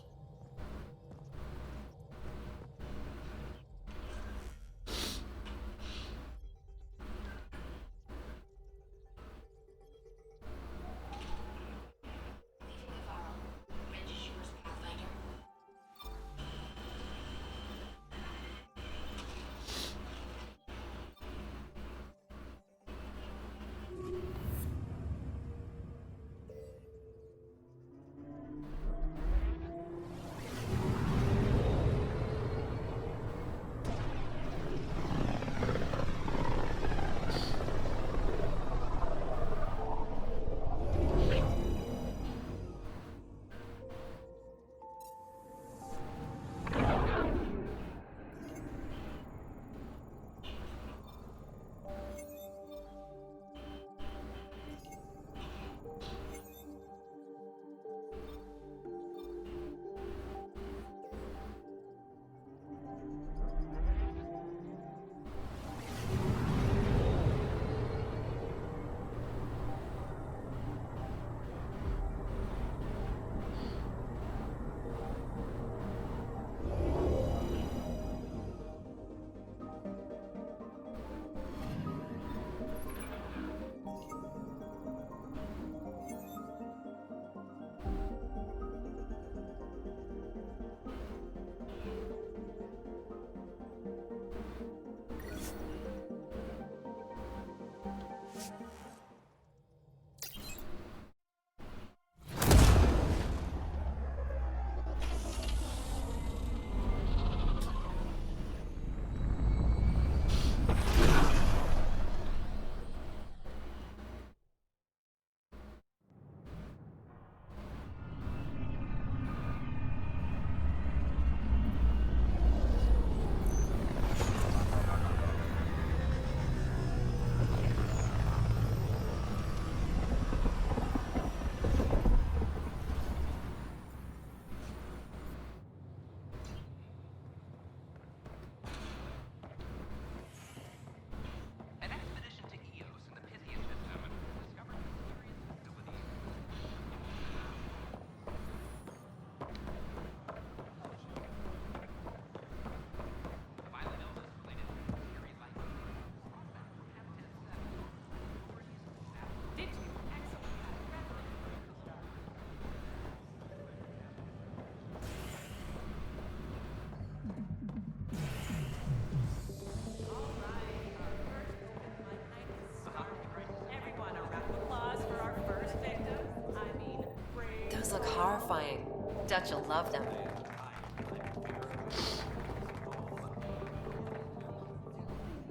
Those look horrifying. Dutch will love them.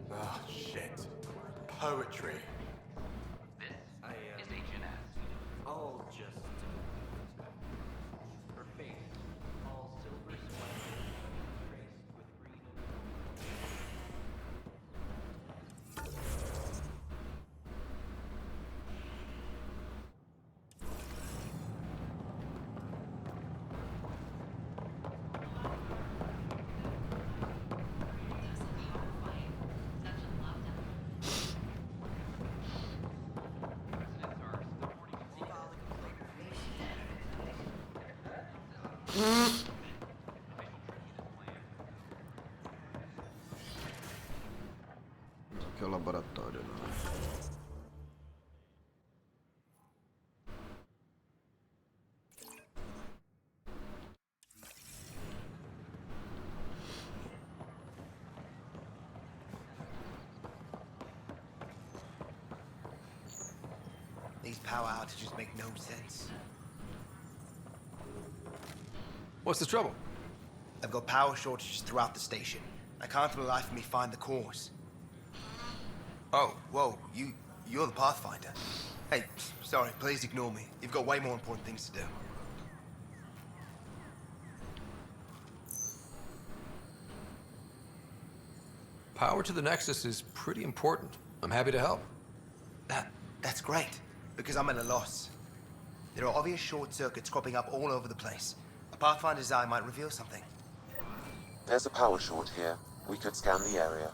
Oh, shit. Poetry. This is Agent S. I'll just aqui é o laboratório, não é? These power outages make no sense. What's the trouble? I've got power shortages throughout the station. I can't for the life of me find the cause. Oh, whoa, you're the Pathfinder. Hey, sorry, please ignore me. You've got way more important things to do. Power to the Nexus is pretty important. I'm happy to help. That's great, because I'm at a loss. There are obvious short circuits cropping up all over the place. A Pathfinder's eye might reveal something. There's a power short here. We could scan the area.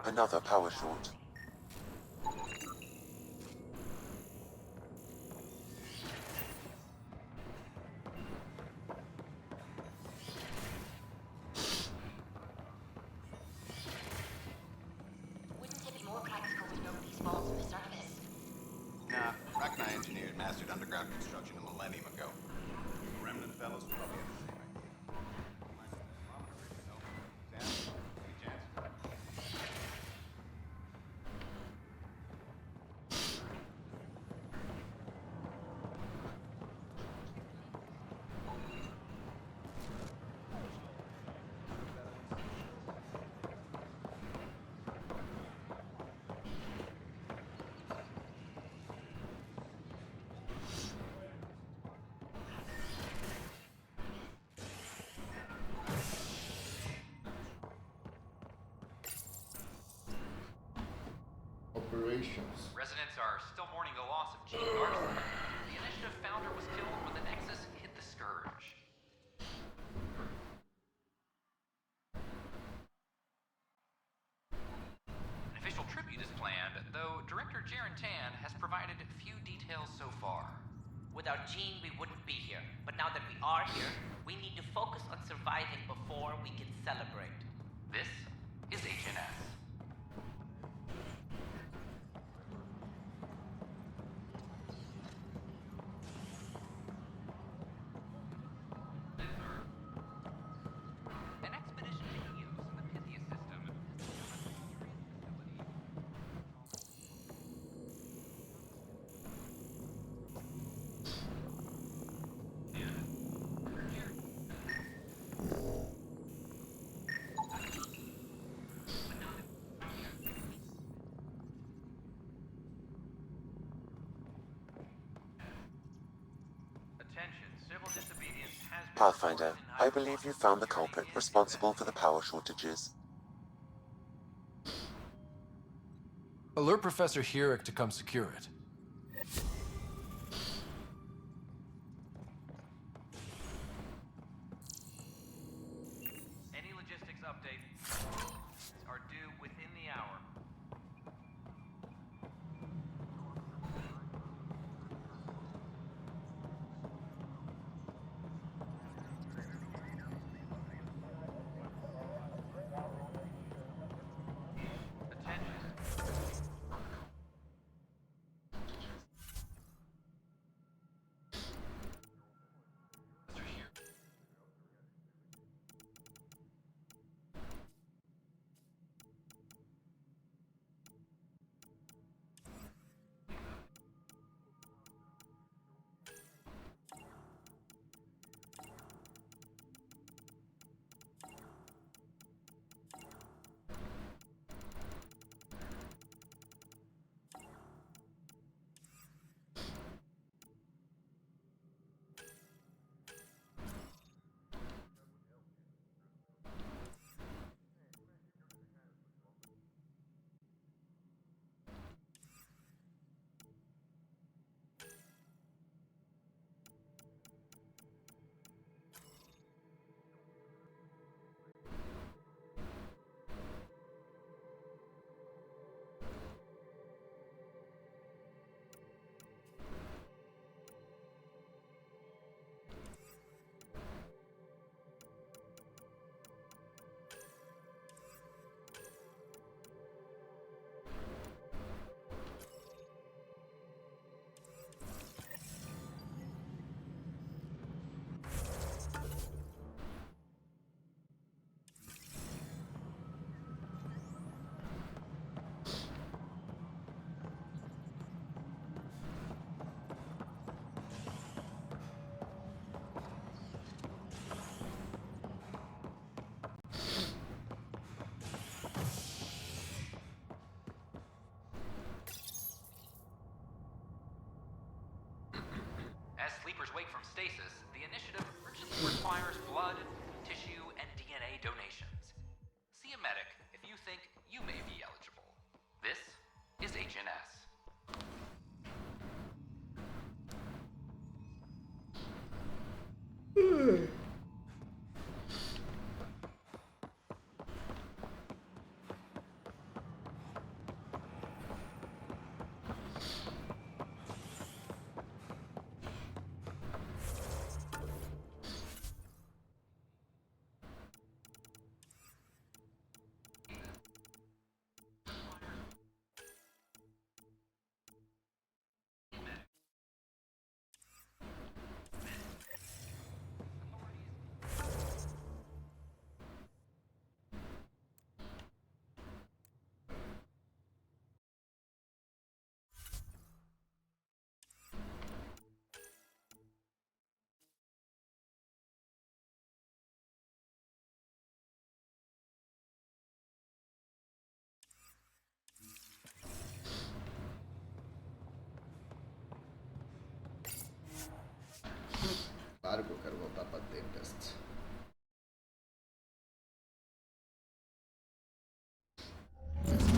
Another power short. Wouldn't it be more practical to build these balls on the surface? Nah, Rack and I engineered mastered underground construction a millennium ago. Remnant fellows will probably have the same idea. Sam, any chance? Operations. Residents are still mourning the loss of Gene Garson. The initiative founder was killed when the Nexus hit the Scourge. An official tribute is planned, though Director Jaren Tan has provided few details so far. Without Gene, we wouldn't be here. But now that we are here, we need to focus on surviving before we can celebrate. This is HNS. An expedition to Eos in the Pythia system. Attention, civil disobedience has been Pathfinder, I believe you found the culprit responsible for the power shortages. Alert Professor Herrick to come secure it. Any logistics updates are due within the hour. stasis, the initiative urgently requires blood, tissue, and DNA donations. See a medic if you think you may be eligible. This is HNS. Claro que eu quero voltar pra Tempest.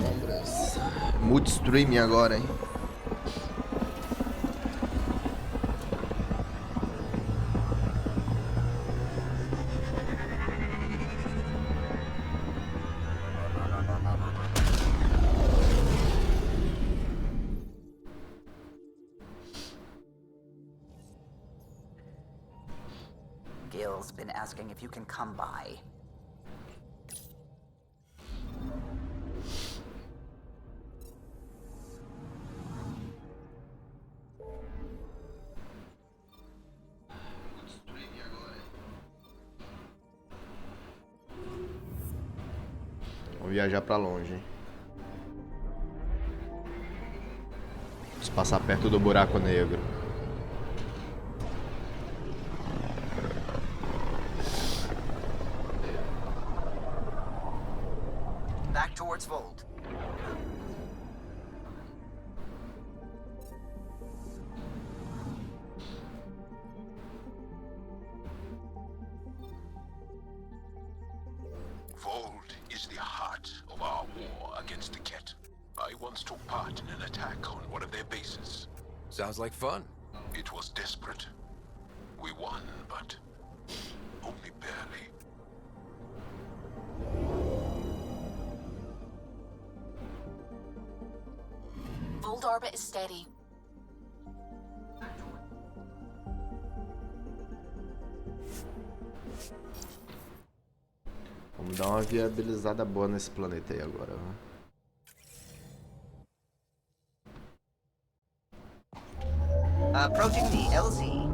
Lombress. Multistream agora, hein? Gil's been asking if you can come by. Vamos viajar pra longe, hein? Vamos passar perto do buraco negro. Back towards Vold. Vold is the heart of our war against the Ket. I once took part in an attack on one of their bases. Sounds like fun. It was desperate. We won, but only barely. Vold orbit is steady. Vamos dar uma viabilizada boa nesse planeta aí agora, né? Approaching the LZ.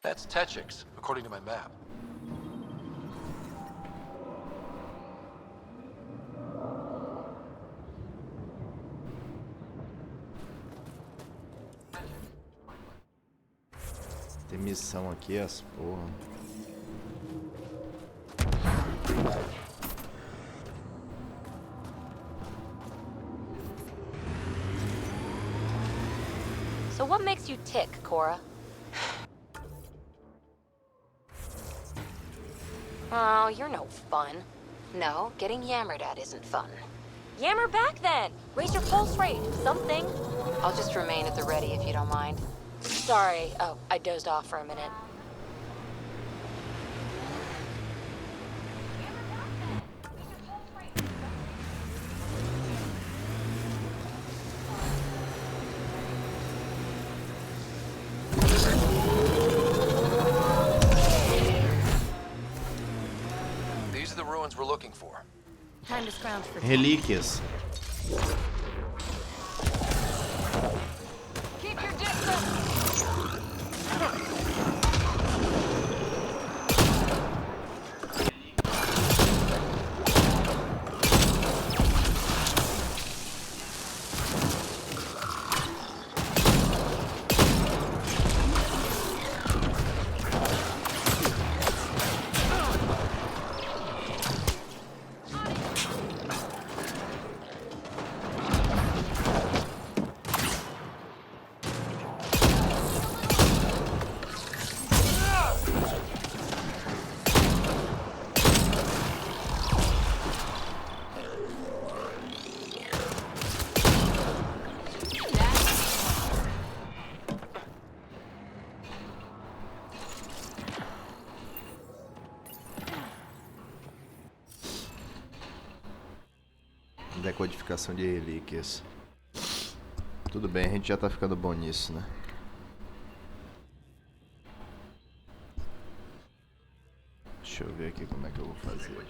That's Techix, according to my map. Tem missão aqui, as porra. So what makes you tick, Cora? Oh, you're no fun. No, getting yammered at isn't fun. Yammer back then! Raise your pulse rate, something. I'll just remain at the ready if you don't mind. Sorry, oh, I dozed off for a minute. These are the ruins we're looking for. Time to scrounge for Relíquias. Keep your distance! Decodificação de relíquias. Tudo bem, a gente já tá ficando bom nisso, né? Deixa eu ver aqui como é que eu vou fazer.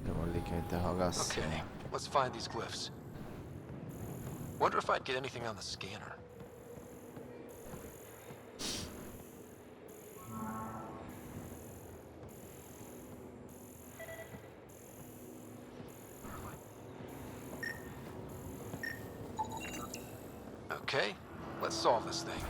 Tem um link à interrogação. Okay, let's find these glyphs. Wonder if I'd get anything on the scanner. Okay, let's solve this thing.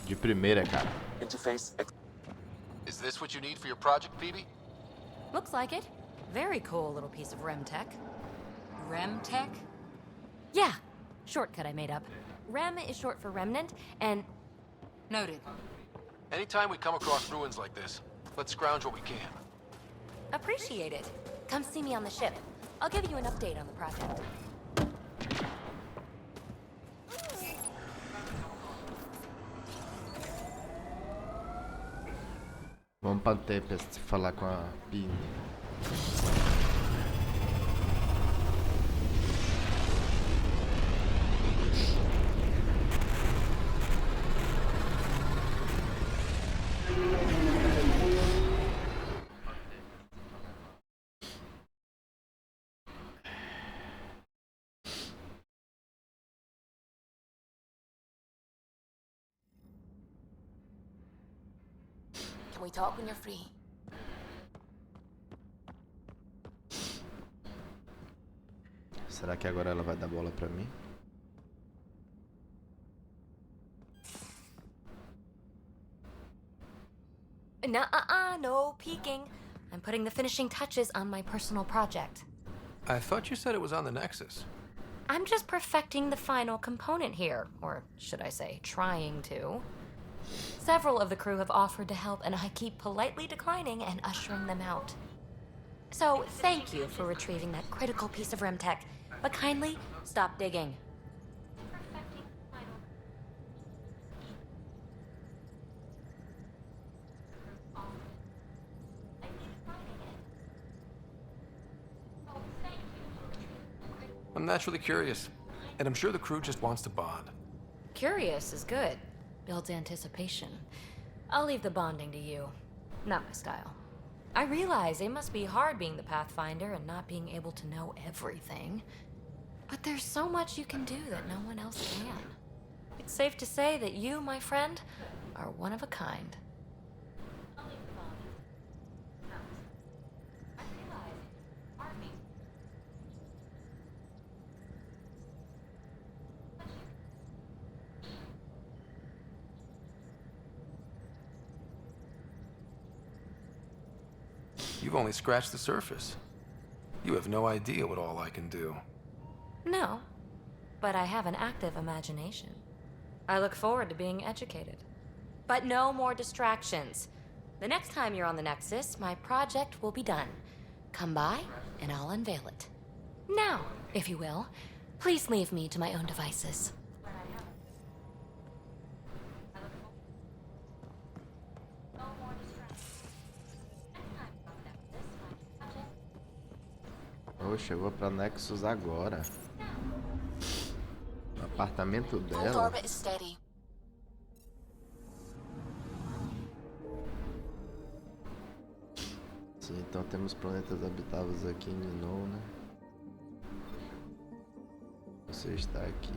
De primeira, cara. Interface. Is this what you need for your project, Phoebe? Looks like it. Very cool little piece of REM tech. REM tech? Yeah, shortcut I made up. REM is short for remnant, and... Noted. Anytime we come across ruins like this, let's scrounge what we can. Appreciate it. Come see me on the ship. I'll give you an update on the project. Vamos pra Tempest falar com a Pini. Can we talk when you're free? Será que agora ela vai dar bola pra mim? Nuh-uh, no peeking. I'm putting the finishing touches on my personal project. I thought you said it was on the Nexus. I'm just perfecting the final component here, or should I say, trying to. Several of the crew have offered to help, and I keep politely declining and ushering them out. So, thank you for retrieving that critical piece of REM tech, but kindly stop digging. I'm naturally curious, and I'm sure the crew just wants to bond. Curious is good. Builds anticipation. I'll leave the bonding to you. Not my style. I realize it must be hard being the Pathfinder and not being able to know everything. But there's so much you can do that no one else can. It's safe to say that you, my friend, are one of a kind. You've only scratched the surface. You have no idea what all I can do. No, but I have an active imagination. I look forward to being educated. But no more distractions. The next time you're on the Nexus, my project will be done. Come by, and I'll unveil it. Now, if you will, please leave me to my own devices. Poxa, eu vou pra Nexus agora. No apartamento Hold dela. orbit is steady. Sim, então temos planetas habitáveis aqui em Junho, né? Você está aqui.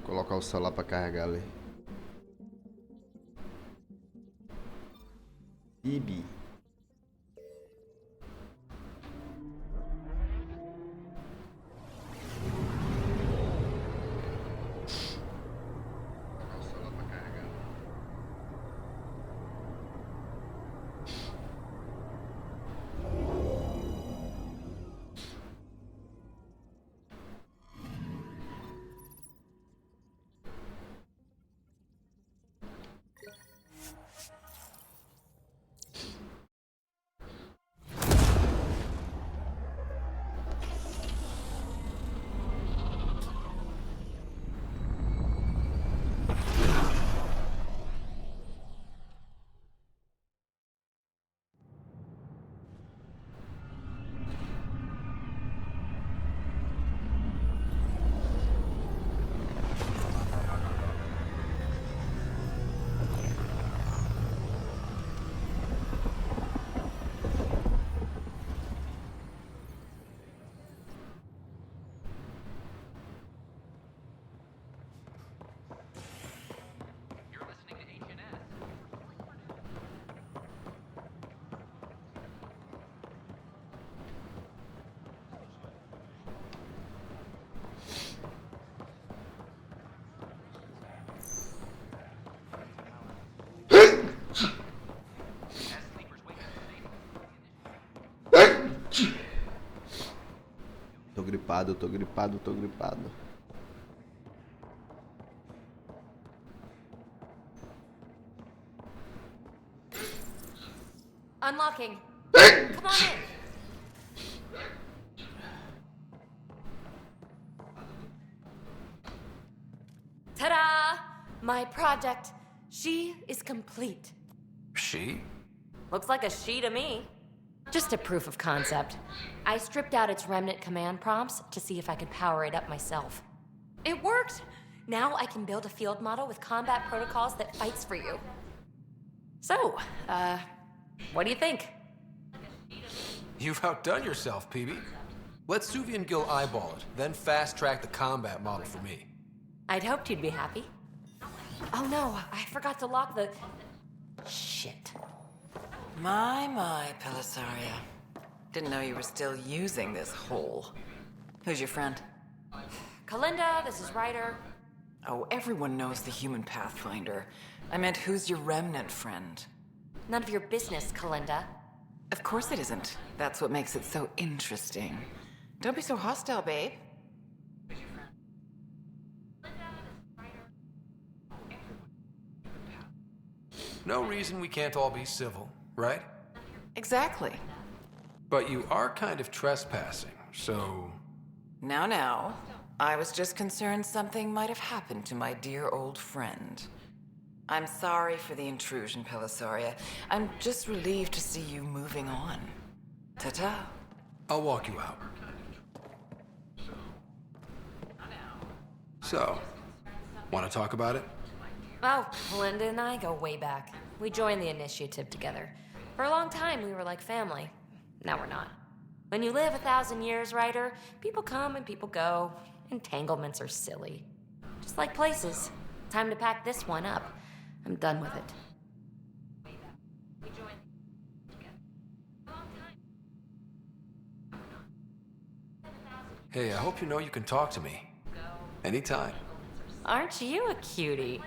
Colocar o celular pra carregar ali. Ibi. Tô gripado. Unlocking. Come on in. Ta-da! My project. She is complete. She? Looks like a she to me. Just a proof of concept. I stripped out its remnant command prompts to see if I could power it up myself. It worked! Now I can build a field model with combat protocols that fights for you. So, what do you think? You've outdone yourself, PB. Let Suvi and Gil eyeball it, then fast-track the combat model for me. I'd hoped you'd be happy. Oh no, I forgot to lock the... Shit. My, Pelisaria. Didn't know you were still using this hole. Who's your friend? Kalinda, this is Ryder. Oh, everyone knows the human Pathfinder. I meant, who's your remnant friend? None of your business, Kalinda. Of course it isn't. That's what makes it so interesting. Don't be so hostile, babe. No reason we can't all be civil, right? Exactly. But you are kind of trespassing, so... Now. I was just concerned something might have happened to my dear old friend. I'm sorry for the intrusion, Pelisaria. I'm just relieved to see you moving on. Ta-ta. I'll walk you out. So, want to talk about it? Oh, Kalinda and I go way back. We joined the initiative together. For a long time, we were like family. Now we're not. When you live 1,000 years, Ryder, people come and people go. Entanglements are silly. Just like places. Time to pack this one up. I'm done with it. Hey, I hope you know you can talk to me. Anytime. Aren't you a cutie?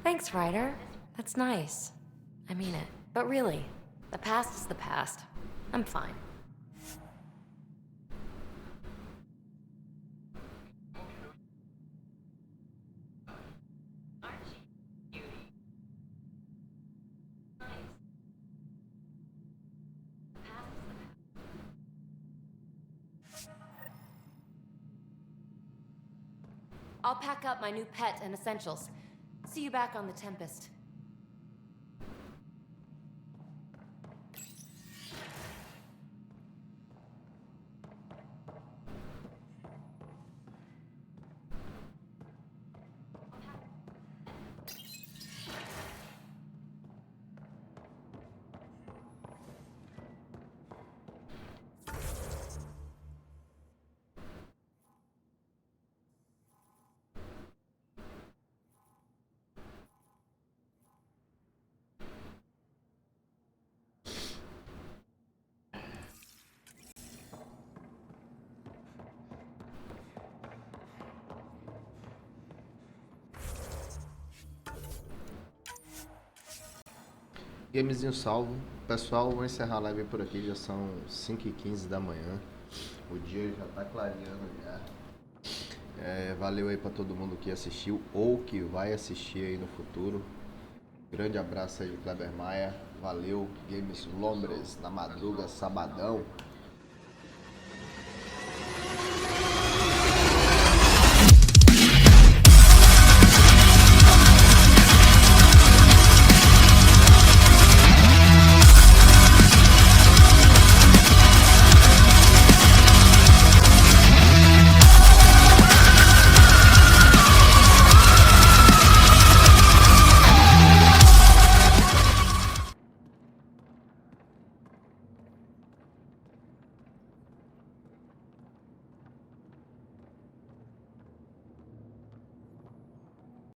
Thanks, Ryder. That's nice. I mean it. But really, the past is the past. I'm fine. I'll pack up my new pet and essentials. See you back on the Tempest. Gamezinho salvo. Pessoal, vou encerrar a live por aqui. Já são 5h15 da manhã. O dia já tá clareando já. Valeu aí pra todo mundo que assistiu ou que vai assistir aí no futuro. Grande abraço aí de Kleber Maia. Valeu, Games Lombress, na madruga, sabadão.